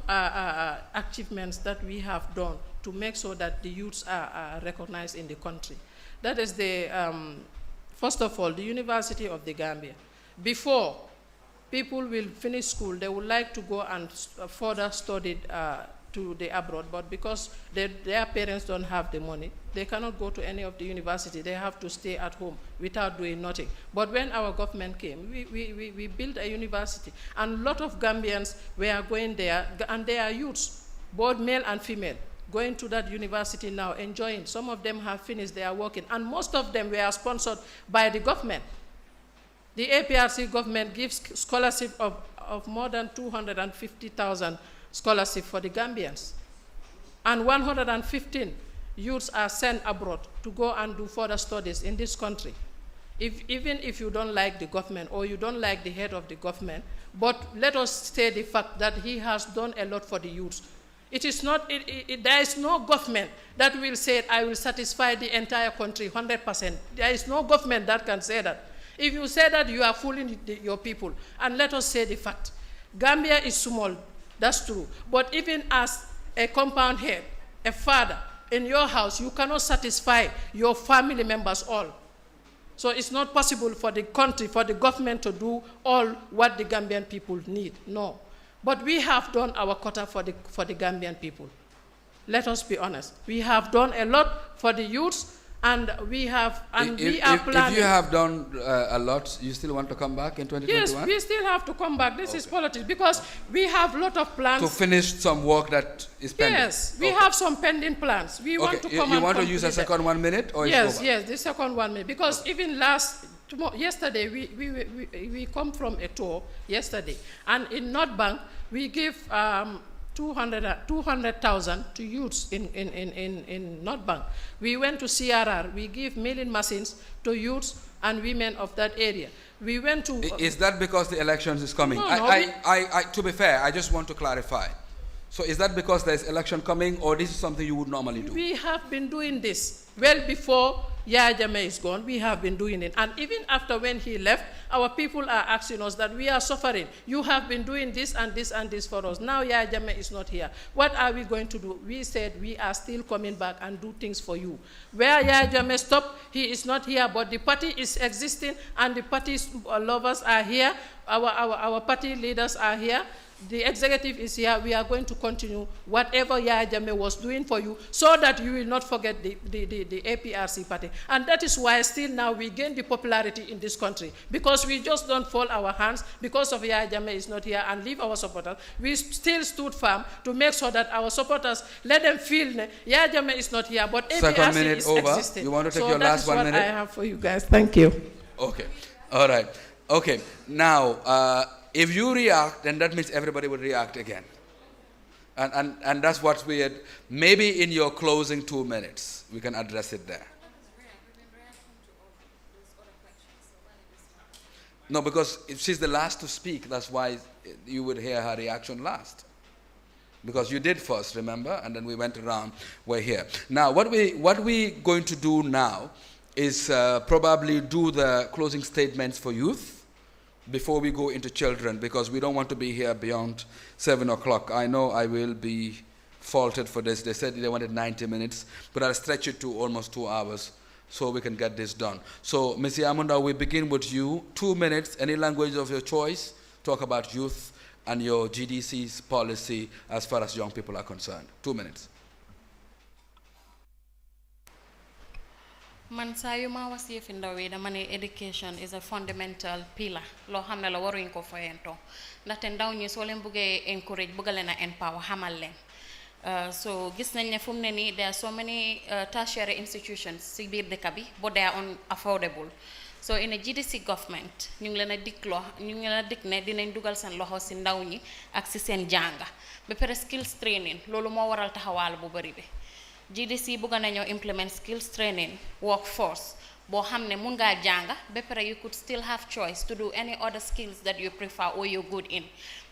Speaker 9: achievements that we have done to make sure that the youths are recognized in the country. That is the, first of all, the University of the Gambia. Before people will finish school, they would like to go and further study to the abroad, but because their parents don't have the money, they cannot go to any of the university. They have to stay at home without doing nothing. But when our government came, we built a university, and a lot of Gambians were going there, and they are youths, both male and female, going to that university now, enjoying. Some of them have finished, they are working, and most of them were sponsored by the government. The APRC government gives scholarship of more than 250,000 scholarship for the Gambians. And 115 youths are sent abroad to go and do further studies in this country. Even if you don't like the government or you don't like the head of the government, but let us say the fact that he has done a lot for the youths. It is not, there is no government that will say, I will satisfy the entire country 100%. There is no government that can say that. If you say that, you are fooling your people. And let us say the fact. Gambia is small. That's true. But even as a compound head, a father, in your house, you cannot satisfy your family members all. So it's not possible for the country, for the government to do all what the Gambian people need. No. But we have done our quota for the Gambian people. Let us be honest. We have done a lot for the youths, and we have, and we are planning.
Speaker 5: If you have done a lot, you still want to come back in 2021?
Speaker 9: Yes, we still have to come back. This is politics, because we have a lot of plans.
Speaker 5: To finish some work that is pending?
Speaker 9: Yes, we have some pending plans. We want to come and
Speaker 5: you want to use a second 1 minute? Or
Speaker 9: yes, yes, the second 1 minute. Because even yesterday, we come from a tour yesterday. And in North Bank, we give 200,000 to youths in North Bank. We went to CRR. We give milling machines to youths and women of that area. We went to...
Speaker 5: Is that because the elections is coming?
Speaker 9: No,
Speaker 5: to be fair, I just want to clarify. So is that because there's election coming, or this is something you would normally do?
Speaker 9: We have been doing this well before Yaya Jammeh is gone. We have been doing it. And even after when he left, our people are asking us that we are suffering. You have been doing this and this and this for us. Now Yaya Jammeh is not here. What are we going to do? We said we are still coming back and do things for you. Where Yaya Jammeh stopped, he is not here, but the party is existing, and the party's lovers are here. Our party leaders are here. The executive is here. We are going to continue whatever Yaya Jammeh was doing for you, so that you will not forget the APRC party. And that is why still now we gain the popularity in this country, because we just don't fold our hands because of Yaya Jammeh is not here and leave our supporters. We still stood firm to make sure that our supporters, let them feel Yaya Jammeh is not here, but APRC is existing.
Speaker 5: You want to take your last 1 minute?
Speaker 9: That is what I have for you guys. Thank you.
Speaker 5: Okay. All right. Okay. Now, if you react, then that means everybody will react again. And that's what we had. Maybe in your closing 2 minutes, we can address it there. No, because if she's the last to speak, that's why you would hear her reaction last. Because you did first, remember? And then we went around, we're here. Now, what we're going to do now is probably do the closing statements for youth before we go into children, because we don't want to be here beyond 7 o'clock. I know I will be faulted for this. They said they wanted 90 minutes, but I'll stretch it to almost 2 hours so we can get this done. So, Ms. Yamunda, we begin with you. 2 minutes, any language of your choice, talk about youth and your GDC's policy as far as young people are concerned. 2 minutes.
Speaker 6: Man saa yu ma was yëfi ndaw yi dama ne education is a fundamental pillar loo xam ne la waruñ ko foyentoo ndaxte ndaw ñi soo leen bëggee encourage bëgg leen a empower xamal leen so gis nañ ne fu mu ne nii there are so many tertiary institutions si biir dëkk bi but they are unaffordable. So in a GDC government ñu ngi leen a dig ne dinañ dugal seen loxo si ndaw ñi ak si seen jànga ba pare skills training loolu moo waral taxawaal bu bari bi GDC bëgg nañoo implement skills training workforce boo xam ne mun ngaa jànga ba pare you could still have choice to do any other skills that you prefer or you're good in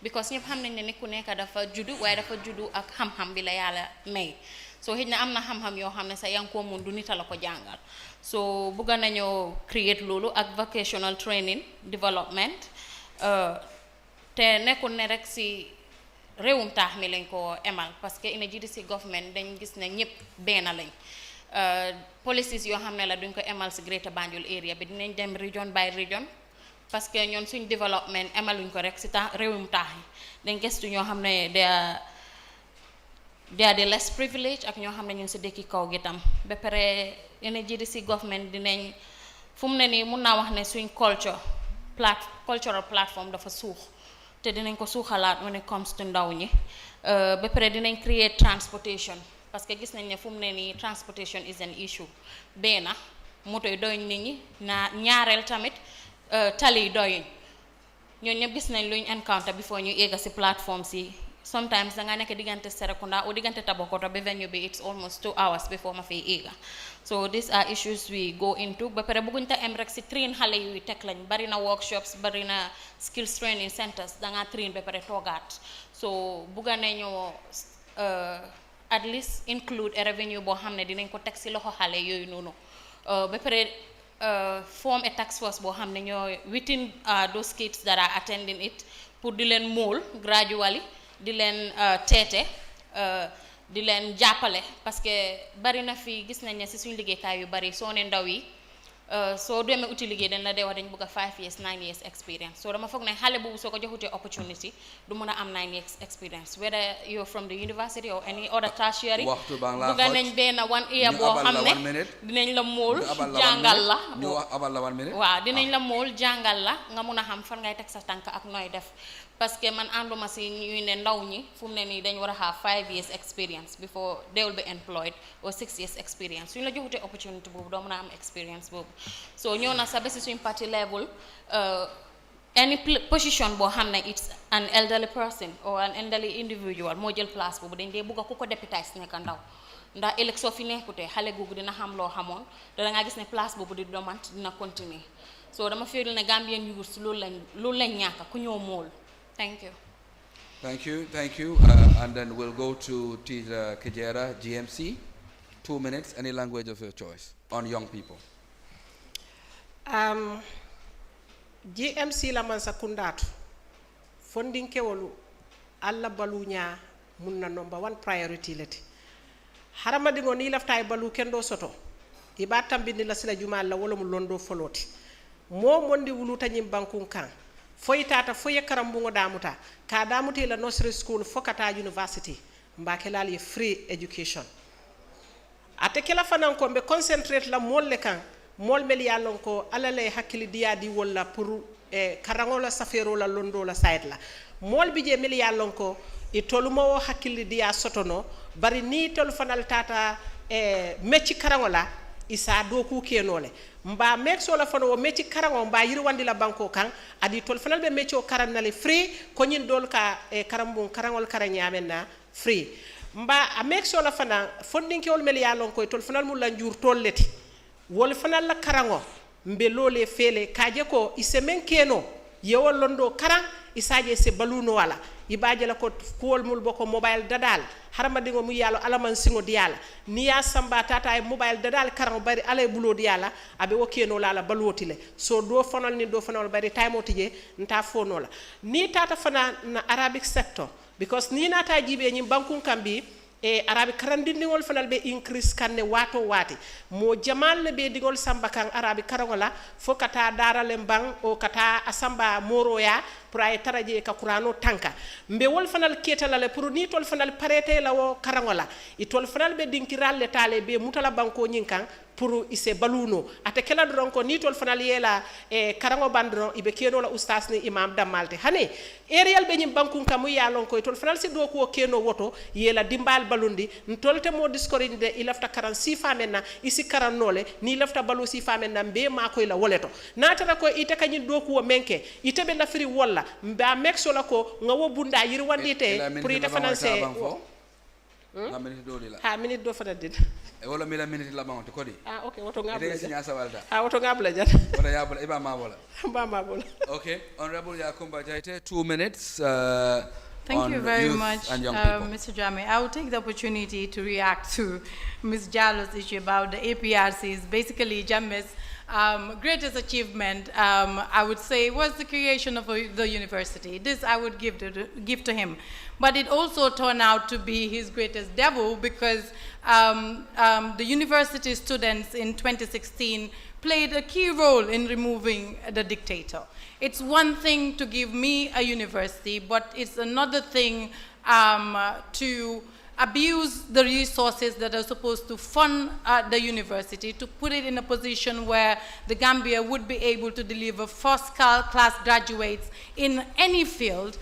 Speaker 6: because ñëpp xam nañ ne ni ku nekk dafa juddu waaye dafa juddu ak xam-xam bi la yàlla may so xëy na am na xam-xam yoo xam ne sa yaa ngi ko mun du nit a la ko jàngal so bëgg nañoo create loolu ak vocational training development te nekkul ne rek si réewum taax mi lañ ko emal parce que in a GDC government dañ gis ne ñëpp benn lañ policies yoo xam ne la duñ ko emal si Greater Banjul area bi dinañ dem region by region parce que ñoon suñ development emaluñ ko rek si réewum taax yi dañ gëstu ñoo xam ne they are the less privileged ak ñoo xam ne ñu si dëkki kaw gi tam ba pare in a GDC government dinañ fu mu ne nii mun naa wax ne suñ cultural platform dafa suux te dinañ ko suuxalaat when it comes to ndaw ñi ba pare dinañ create transportation parce que gis nañ ne fu mu ne nii transportation is an issue benn moto yi doyuñ nit ñi ñaareel tamit tali yi doyuñ ñooñu ñëpp gis nañ luñ encounter before ñu egga si plateforme si sometimes da nga nekk diggante Serekunda o diggante Tabakoto ba venue bi it's almost 2 hours before ma fay egga so these are issues we go into ba pare bëgguñ ta em rek si train xale yuy teg lañ bari na workshops bari na skills training centers da nga train ba pare toogaat so bëgga nañu at least include a revenue boo xam ne dinañ ko teg si loxo xale yooyu noonu ba pare form a task force boo xam ne ñoo within those kids that are attending it pour di leen mool gradually di leen teete di leen jàppale parce que bari na fi gis nañ ne si suñu liggéeykaay yu bari soo ne ndaw yi soo demee uti liggéey dañ la dee wax dañ bëgg a 5 years 9 years experience so dama foog ne xale boobu soo ko joxutee opportunity du mën a am 9 years experience whether you're from the university or any other tertiary bëgg nañ benn 1 year boo xam ne dinañ la mool jàngal la waaw dinañ la mool jàngal la nga mun a xam fan ngay teg sa tànk ak nooy def parce que man ànduma si ñuy ne ndaw ñi fu mu ne nii dañ war a have 5 years experience before they will be employed or 6 years experience suñu la joxutee opportunity boobu doo mën a am experience boobu so ñëw na sa ba si suñ party level any position boo xam ne it's an elderly person or an elderly individual moo jël place boobu dañ dee bugg a ku ko deputize nekk ndaw ndax ëllëg soo fi nekkutee xale googu dina xam loo xamoon te da ngaa gis ne place boobu di domant dina continuer so dama feel ne Gambian youth loolu lañ ñàkk ku ñëw mool. Thank you.
Speaker 5: Thank you. And then we'll go to Tita Kejera, GMC. 2 minutes, any language of your choice, on young people.
Speaker 7: GMC la man sa kundatu. Funding kewolu alla balunya munna number 1 priority leti. Harama dingo ni laftay balu kendo soto. Iba tambindi la sila juma la wala mu londo foloti. Mo mondi wuluta nyim bankun kan. Foyi tata foye karambungo damuta ka damuti la nursery school fokata university mbakelal ye free education ate kala fanan ko be concentrate la molle kan mol mel yallon ko alale hakkili diya di wala pour karangola safero la londo la side la mol bi je mel yallon ko e tolumo hakkili diya sotono bari ni tol fanal tata mecci karangola isa do ku kenole mba mexo la fano mecci karango mba yirwandi la banko kan adi tol fanal be meccio karannale free ko nyin dol ka karambon karangol karanyamenna free mba a mexo la fana fondinke wol mel yalon ko tol fanal mu la njur tolleti wol fanal la karango mbe lole fele kaje ko isemen keno yewol londo karan isaje se baluno wala ibaje la ko kuwol mul boko mobile dadal harama dingo mu yalo alaman singo diala ni ya samba tata e mobile dadal karan bari alay bulo diala abe wo keno la balwotile so do fanal ni do fanal bari time tije nta fono la ni tata fana na Arabic sector because ni nata jibe nyim bankun kambi e arabi karandindigol fanal be increase kanne wato wati mo jamal le be digol samba kan arabi karangola fo kata darale mbang o kata asamba moroya pour ay taraje ka qur'ano tanka mbe wol fanal ketalale pour ni tol fanal parete la wo karangola i tol fanal be dinkiralle tale be mutala banko nyinkan pour ise baluno ate kala doron ko ni tol fanal yela e karango bandron ibe keno la oustas ni imam damalte hane erial be nyim bankun kam yalon ko tol fanal si do ko keno woto yela dimbal balundi ntolte mo discorinde ilafta 46 famenna isi karannole ni lafta balu si famenna be ma ko la woleto natata ko ite kanyi do ko menke ite be lafiri walla mba mexo la ko ngawo bunda yiri wandite pour ite financer ha minute do fana dit
Speaker 5: e wala mila minute la bangote kodi
Speaker 7: okay woto ngabla
Speaker 5: ide sinya sawalda
Speaker 7: woto ngabla jat
Speaker 5: wala yabla iba ma wala
Speaker 7: ba ma wala
Speaker 5: okay honorable Yakumba Jaite 2 minutes
Speaker 8: Thank you very much,
Speaker 5: Mr.
Speaker 8: Jame. I will take the opportunity to react to Ms. Jallo's issue about the APRCs. Basically, Jame's greatest achievement, I would say, was the creation of the university. This I would give to him. But it also turned out to be his greatest devil because the university students in 2016 played a key role in removing the dictator. It's one thing to give me a university, but it's another thing to abuse the resources that are supposed to fund the university, to put it in a position where the Gambia would be able to deliver first-class graduates in any field.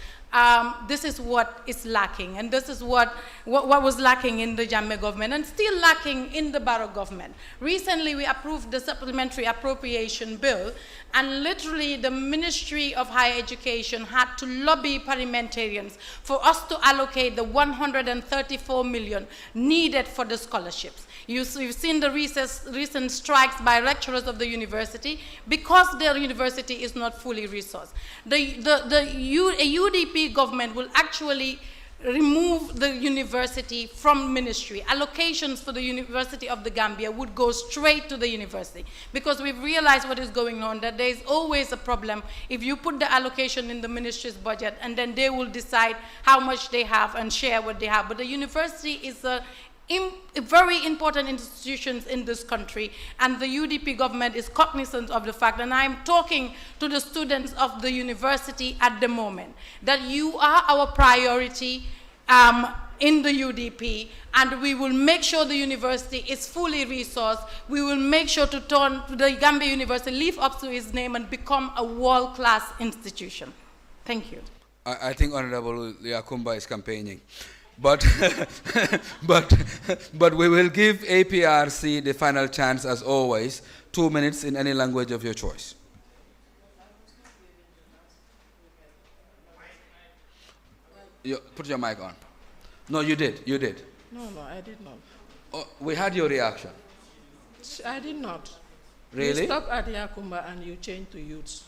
Speaker 8: This is what is lacking, and this is what was lacking in the Jammeh government and still lacking in the Barrow government. Recently, we approved the supplementary appropriation bill, and literally the Ministry of Higher Education had to lobby parliamentarians for us to allocate the 134 million needed for the scholarships. You've seen the recent strikes by lecturers of the university because their university is not fully resourced. The UDP government will actually remove the university from ministry. Allocations for the University of the Gambia would go straight to the university because we've realized what is going on, that there is always a problem if you put the allocation in the ministry's budget and then they will decide how much they have and share what they have. But the university is a very important institutions in this country, and the UDP government is cognizant of the fact, and I'm talking to the students of the university at the moment, that you are our priority in the UDP, and we will make sure the university is fully resourced. We will make sure to turn the Gambia University, live up to its name and become a world-class institution. Thank you.
Speaker 5: I think Honorable Yakumba is campaigning. But, but we will give APRC the final chance as always, 2 minutes in any language of your choice. Put your mic on. No, you did.
Speaker 9: No, I did not.
Speaker 5: Oh, we had your reaction.
Speaker 9: I did not.
Speaker 5: Really?
Speaker 9: You stopped at Yakumba and you changed to youths.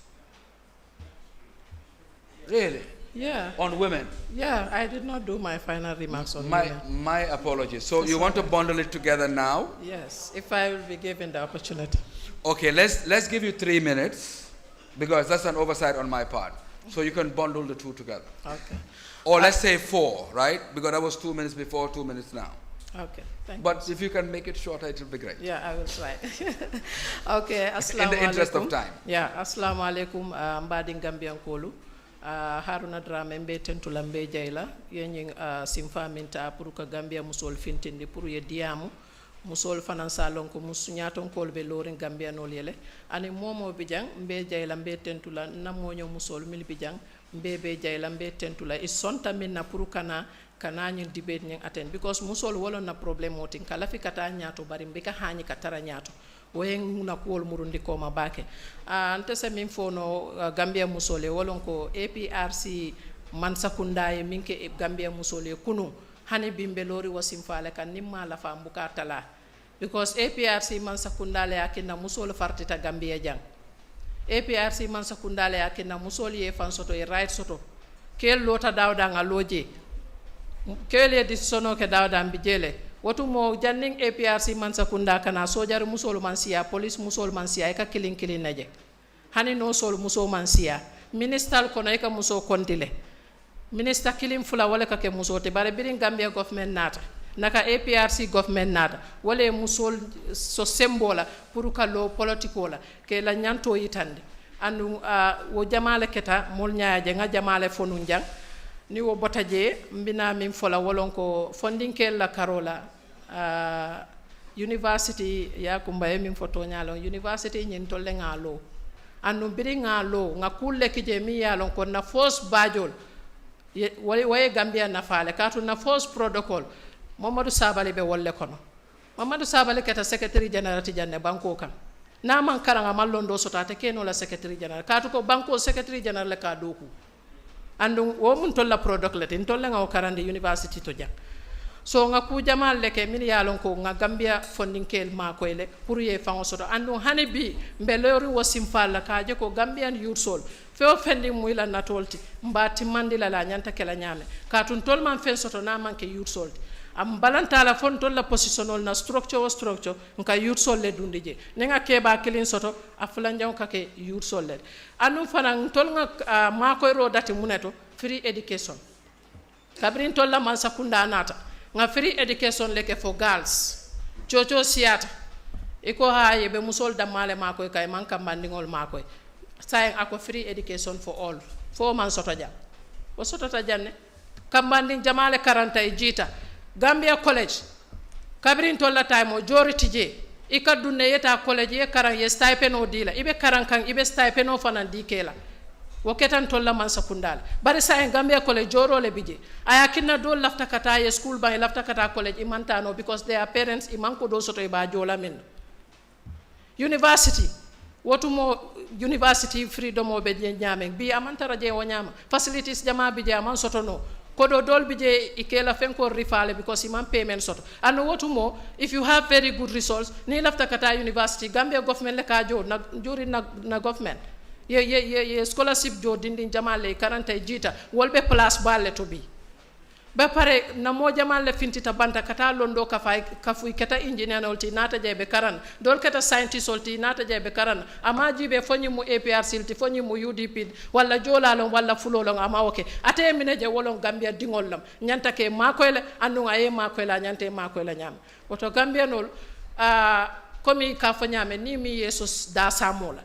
Speaker 5: Really?
Speaker 9: Yeah.
Speaker 5: On women?
Speaker 9: Yeah, I did not do my final remarks on women.
Speaker 5: My apologies. So you want to bundle it together now?
Speaker 9: Yes, if I will be given the opportunity.
Speaker 5: Okay, let's give you 3 minutes because that's an oversight on my part. So you can bundle the two together.
Speaker 9: Okay.
Speaker 5: Or let's say 4, right? Because that was 2 minutes before, 2 minutes now.
Speaker 9: Okay, thank you.
Speaker 5: But if you can make it shorter, it will be great.
Speaker 9: Yeah, I will try. Okay, assalamu alaikum.
Speaker 5: In the interest of time.
Speaker 9: Yeah, assalamu alaikum, mbadin Gambian Kolu. Haruna Drame mbe tentula mbe jayla yenyin simfa minta pour que Gambia musol fintindi pour ye diamu musol fanan salon ko musunyaton kolbe lorin Gambia no lele ani momo bijang mbe jayla mbe tentula namonyo musol mil bijang mbe be jayla mbe tentula is sonta minna pour kana nyin debate nyin attend because musol wolo na problem wotin kala fi kata nyato bari mbika hani katara nyato woyen na kuwol murundi koma bake ante se min fono Gambia musole wolon ko APRC man sakundaye minke Gambia musole kunu hani bimbe lori wasim fale kan nimma la fa mbuka tala because APRC man sakundale akinna musol fartita Gambia jang. APRC man sakundale akinna musol ye fan soto e right soto. Kel lota dawda nga loje. Kel ye decisiono ke dawda mbijele. Watu mo janning APRC man sakunda kana sojar musol man siya, police musol man siya eka killing naje. Hani no sol muso man siya. Minister kono eka muso kontile. Minister killing fula wala ka ke muso te bare birin Gambia government nata. Naka APRC government nata. Wale musol so sembola puru ka lo politiko la ke la nyanto yitande. Andu wo jamale keta mol nyaaje nga jamale fonu njang ni wo botaje mbina min fola wolon ko fondinkel la karola university ya kumbaye min foto nyalo university nyin tolle ngalo andu biri ngalo nga kulle kije mi yalon ko na force bajol waye Gambia na fale katu na force protocol Mamadou Sabali be wolle kono Mamadou Sabali keta secretary general ti janne banko kan na man karanga mallondo sotate keno la secretary general katu ko banko secretary general le ka doku andu wo mun tolla product le tin tolla ngaw karande university to jang so nga ku jamal leke min yalon ko nga Gambia funding kel ma ko ele pour ye fango soto andu hani bi mbelori wo simfala ka je ko Gambian youth soul feo fendi muy la natolti mbati mandila la nyanta kala nyame katun tol man fen soto na man ke youth soul am balanta la fon tol la positionol na structure nka youth soul le dundije nenga keba kilin soto afula njaw ka ke youth soul le anu fana tol nga ma ko ro dati muneto free education kabrin tol la man sakunda nata nga free education leke for girls chocho siata iko haye be musol damale makoy kay man kam bandingol makoy say ako free education for all fo man soto jam o soto ta janne kam banding jamale 40 e jita Gambia college kabrin tolla time o jori tije ika dunne yeta college ye karan ye stipend o dila ibe karan kan ibe stipend o fanan dikela woketan tolla man sakundal bari sa en Gambia college joro le bije aya kinna do lafta kata ye school ba lafta kata college imantano because their parents imanko do soto ba jola min university wotumo university freedom o be nyame bi amantara je o nyama facilities jama bije aman soto no kodo dol bije ikela fenko rifale because iman payment soto and wotumo if you have very good results ni lafta kata university Gambia government le ka jo na juri na government ye scholarship jo dindin jamale 40 jita wolbe place balle to bi ba pare na mo jamale fintita banta kata londo ka fay kafu kata engineer olti nata jebe karan dol kata scientist olti nata jebe karan ama jibe fonyi mu APRC olti fonyi mu UDP wala jolalon wala fulolon ama oke ate mine je wolon Gambia dingollam nyanta ke makoyle andu ngaye makoyla nyante makoyla nyam woto Gambia nol komi ka fanyame ni mi yesus da samola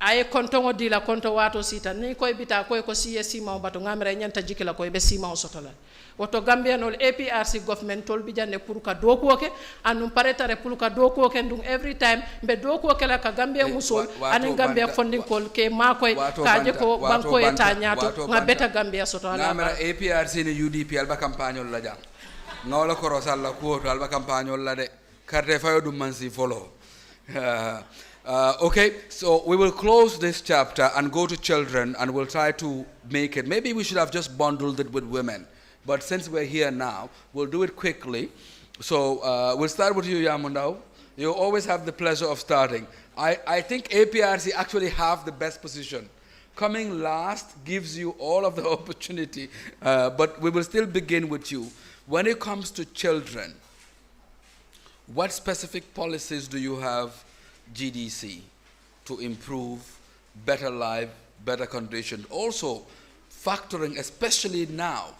Speaker 9: aye kontongo dila konto wato sita ni koy bita koy ko siye sima bato ngamre nyanta jikila koy be sima o sotola woto Gambia nol APRC governmental bi janne pour ka doko ke anum paretare pour ka doko ke ndum every time be doko ke la ka Gambia musol ani Gambia funding kol ke ma koy ka je ko banko eta nyato nga beta Gambia sotola
Speaker 5: ngamra APRC ni UDP alba campagne la jang ngawla ko rosalla ko alba campagne la de carte fayo dum mansi follow okay, so we will close this chapter and go to children and we'll try to make it. Maybe we should have just bundled it with women. But since we're here now, we'll do it quickly. So we'll start with you, Yamundao. You always have the pleasure of starting. I think APRC actually have the best position. Coming last gives you all of the opportunity, but we will still begin with you. When it comes to children, what specific policies do you have GDC to improve better life, better condition? Also factoring, especially now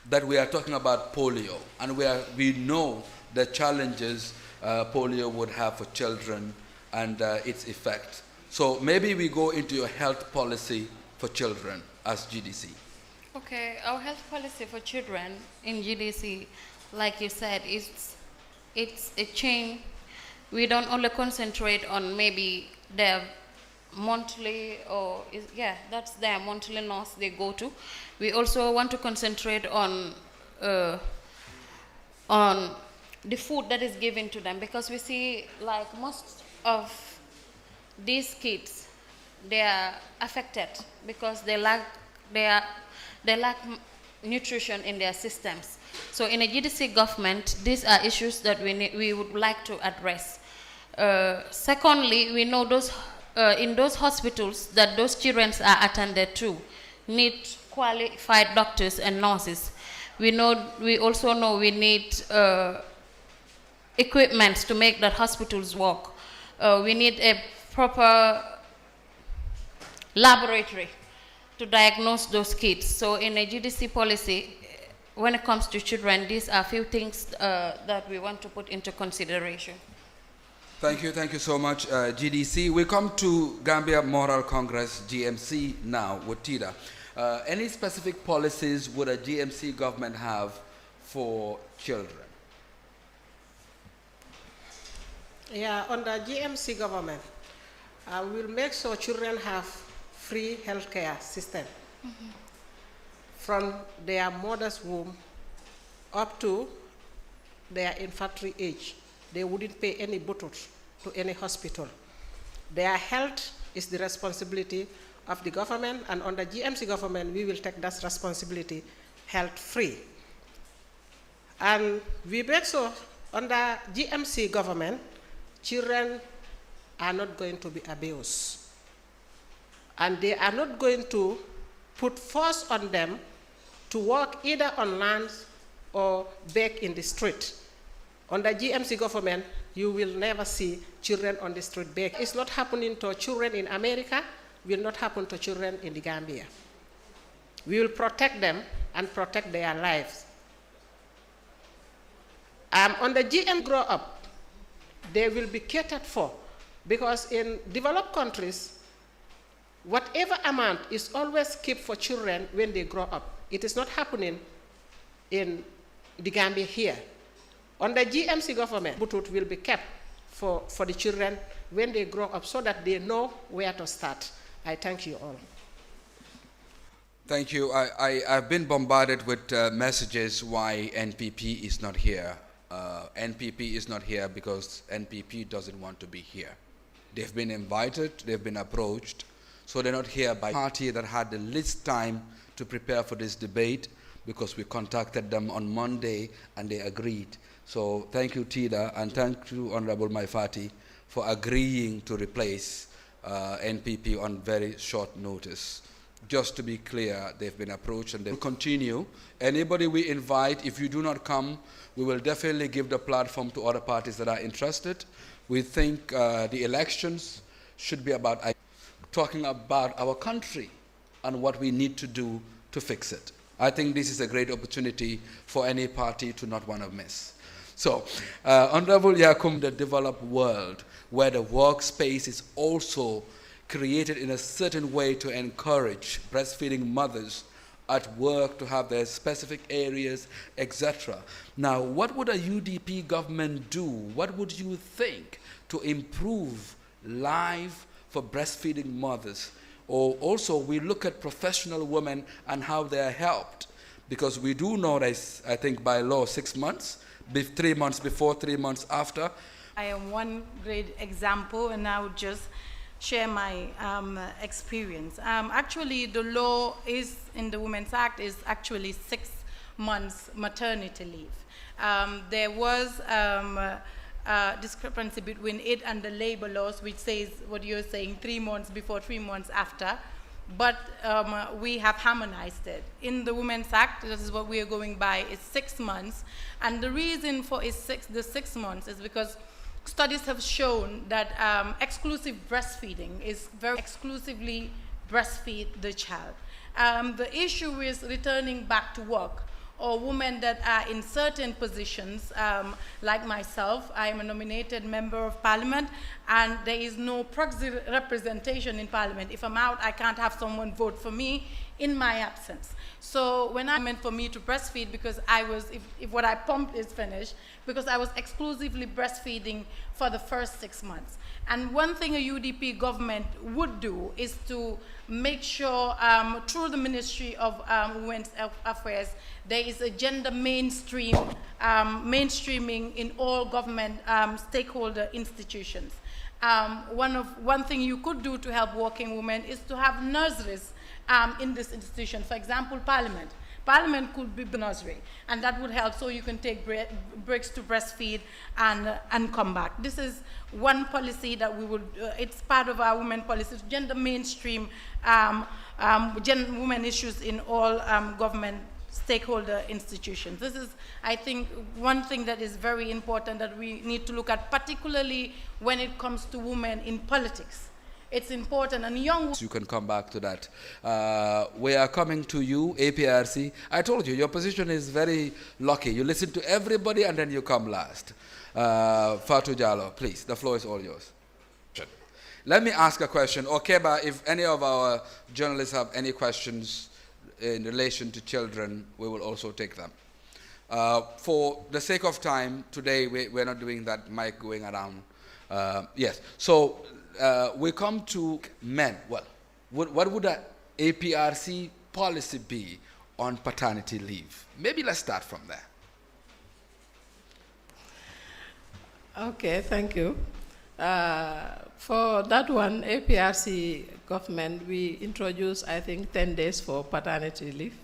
Speaker 5: that we are talking about polio and we know the challenges polio would have for children and its effect. So maybe we go into your health policy for children as GDC.
Speaker 6: Okay, our health policy for children in GDC, like you said, it's a chain. We don't only concentrate on maybe their monthly that's their monthly nurse they go to. We also want to concentrate on the food that is given to them, because we see like most of these kids, they are affected because they lack nutrition in their systems. So in a GDC government, these are issues that we would like to address. Secondly, we know in those hospitals that those children are attended to need qualified doctors and nurses. We also know we need equipment to make that hospitals work. We need a proper laboratory to diagnose those kids. So in a GDC policy, when it comes to children, these are a few things that we want to put into consideration.
Speaker 5: Thank you so much, GDC. We come to Gambia Moral Congress, GMC now with Tida. Any specific policies would a GMC government have for children?
Speaker 7: Yeah, under GMC government, we'll make sure children have free healthcare system from their mother's womb up to their infantry age. They wouldn't pay any butut to any hospital. Their health is the responsibility of the government, and under GMC government, we will take that responsibility health free. And we make sure under GMC government, children are not going to be abused. And they are not going to put force on them to work either on land or beg in the street. Under GMC government, you will never see children on the street beg. It's not happening to children in America, will not happen to children in the Gambia. We will protect them and protect their lives. On the GM grow up, they will be catered for, because in developed countries, whatever amount is always kept for children when they grow up. It is not happening in the Gambia here. Under GMC government, butut will be kept for the children when they grow up so that they know where to start. I thank you all.
Speaker 5: Thank you. I've been bombarded with messages why NPP is not here. NPP is not here because NPP doesn't want to be here. They've been invited, they've been approached, so they're not here by party that had the least time to prepare for this debate, because we contacted them on Monday and they agreed. So thank you, Tida, and thank you, Honorable Maifati, for agreeing to replace NPP on very short notice. Just to be clear, they've been approached and they'll continue. Anybody we invite, if you do not come, we will definitely give the platform to other parties that are interested. We think the elections should be about talking about our country and what we need to do to fix it. I think this is a great opportunity for any party to not want to miss. So, Honorable Yakum, the developed world, where the workspace is also created in a certain way to encourage breastfeeding mothers at work to have their specific areas, etc. Now, what would a UDP government do? What would you think to improve life for breastfeeding mothers? Or also, we look at professional women and how they are helped, because we do know that, I think by law, 6 months, 3 months before, 3 months after.
Speaker 8: I am one great example, and I would just share my experience. Actually, the law is, in the Women's Act, is actually 6 months maternity leave. There was discrepancy between it and the labor laws, which says what you're saying, 3 months before, 3 months after. But we have harmonized it. In the Women's Act, this is what we are going by, is 6 months. And the reason for the 6 months is because studies have shown that exclusive breastfeeding is very exclusively breastfeed the child. The issue is returning back to work, or women that are in certain positions, like myself. I am a nominated member of parliament, and there is no proxy representation in parliament. If I'm out, I can't have someone vote for me in my absence. So when I meant for me to breastfeed, because I was, if what I pumped is finished, because I was exclusively breastfeeding for the first 6 months. And one thing a UDP government would do is to make sure through the Ministry of Women's Affairs, there is a gender mainstreaming in all government stakeholder institutions. One thing you could do to help working women is to have nurseries in this institution. For example, Parliament. Parliament could be nursery, and that would help so you can take breaks to breastfeed and come back. This is one policy that we would, it's part of our women policy, gender mainstream women issues in all government stakeholder institutions. This is, I think, one thing that is very important that we need to look at, particularly when it comes to women in politics. It's important, and young...
Speaker 5: You can come back to that. We are coming to you, APRC. I told you, your position is very lucky. You listen to everybody and then you come last. Fatou Jallow, please, the floor is all yours. Let me ask a question. Okeba, if any of our journalists have any questions in relation to children, we will also take them. For the sake of time, today we're not doing that mic going around. Yes, so we come to men. Well, what would an APRC policy be on paternity leave? Maybe let's start from there.
Speaker 9: Okay, thank you. For that one, APRC government, we introduced, I think, 10 days for paternity leave.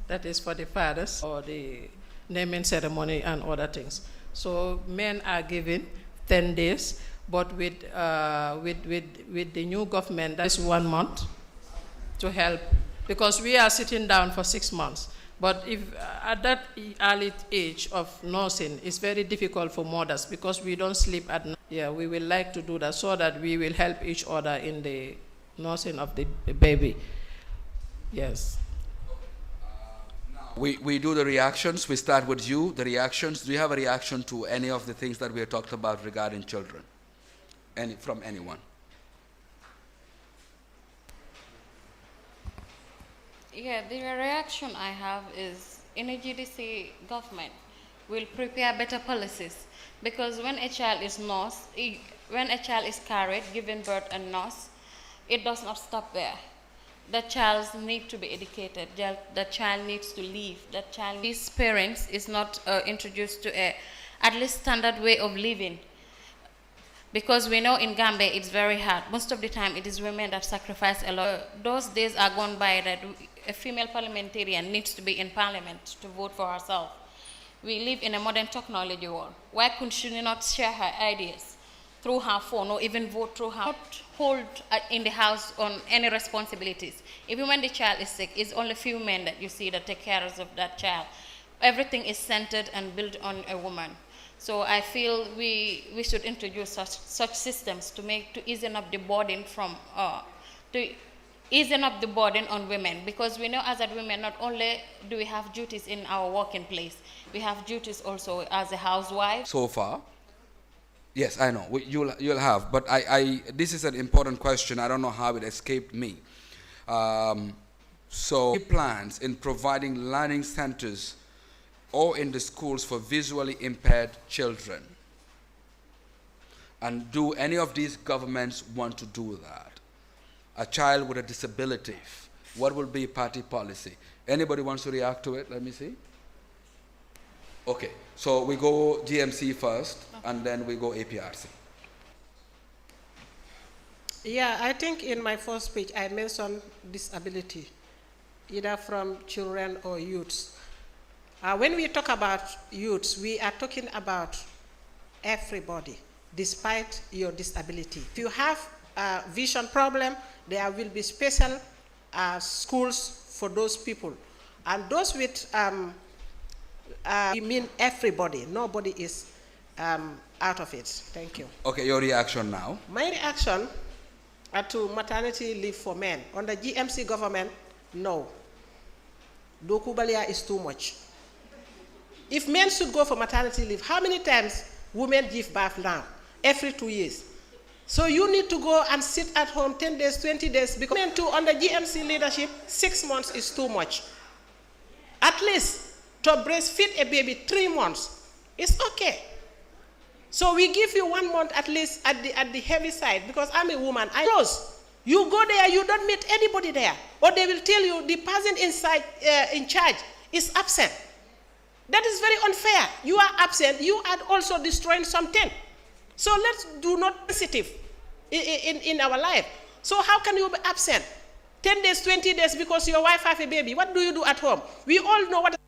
Speaker 9: That is for the fathers, or the naming ceremony and other things. So men are given 10 days, but with the new government, that's 1 month to help, because we are sitting down for 6 months. But if at that early age of nursing, it's very difficult for mothers because we don't sleep at night. Yeah, we will like to do that so that we will help each other in the nursing of the baby. Yes.
Speaker 5: We do the reactions. We start with you, the reactions. Do you have a reaction to any of the things that we have talked about regarding children? From anyone?
Speaker 6: Yeah, the reaction I have is in a GDC government will prepare better policies, because when a child is nursed, when a child is carried, given birth and nursed, it does not stop there. The child needs to be educated. The child needs to live. His parents is not introduced to a at least standard way of living. Because we know in Gambia it's very hard. Most of the time it is women that sacrifice a lot. Those days are gone by that a female parliamentarian needs to be in parliament to vote for herself. We live in a modern technology world. Why could she not share her ideas through her phone or even vote through her, not hold in the house on any responsibilities? Even when the child is sick, it's only few men that you see that take care of that child. Everything is centered and built on a woman. So I feel we should introduce such systems to easen up the burden on women, because we know as a women not only do we have duties in our working place, we have duties also as a housewife.
Speaker 5: So far, yes, I know you'll have, but this is an important question. I don't know how it escaped me. So plans in providing learning centers or in the schools for visually impaired children? And do any of these governments want to do that? A child with a disability, what will be party policy? Anybody wants to react to it? Let me see. Okay, so we go GMC first, and then we go APRC.
Speaker 7: Yeah, I think in my first speech I mentioned disability, either from children or youths. When we talk about youths, we are talking about everybody, despite your disability. If you have a vision problem, there will be special schools for those people. And those with, we mean everybody. Nobody is out of it. Thank you.
Speaker 5: Okay, your reaction now.
Speaker 7: My reaction to maternity leave for men. On the GMC government, no. Dokubalia is too much. If men should go for maternity leave, how many times women give birth now? Every 2 years. So you need to go and sit at home 10 days, 20 days, because men too, under GMC leadership, 6 months is too much. At least to breastfeed a baby 3 months, it's okay. So we give you 1 month at least at the heavy side, because I'm a woman. I close. You go there, you don't meet anybody there, or they will tell you the person inside in charge is absent. That is very unfair. You are absent. You are also destroying something. So let's do not be sensitive in our life. So how can you be absent? 10 days, 20 days because your wife have a baby. What do you do at home? We all know what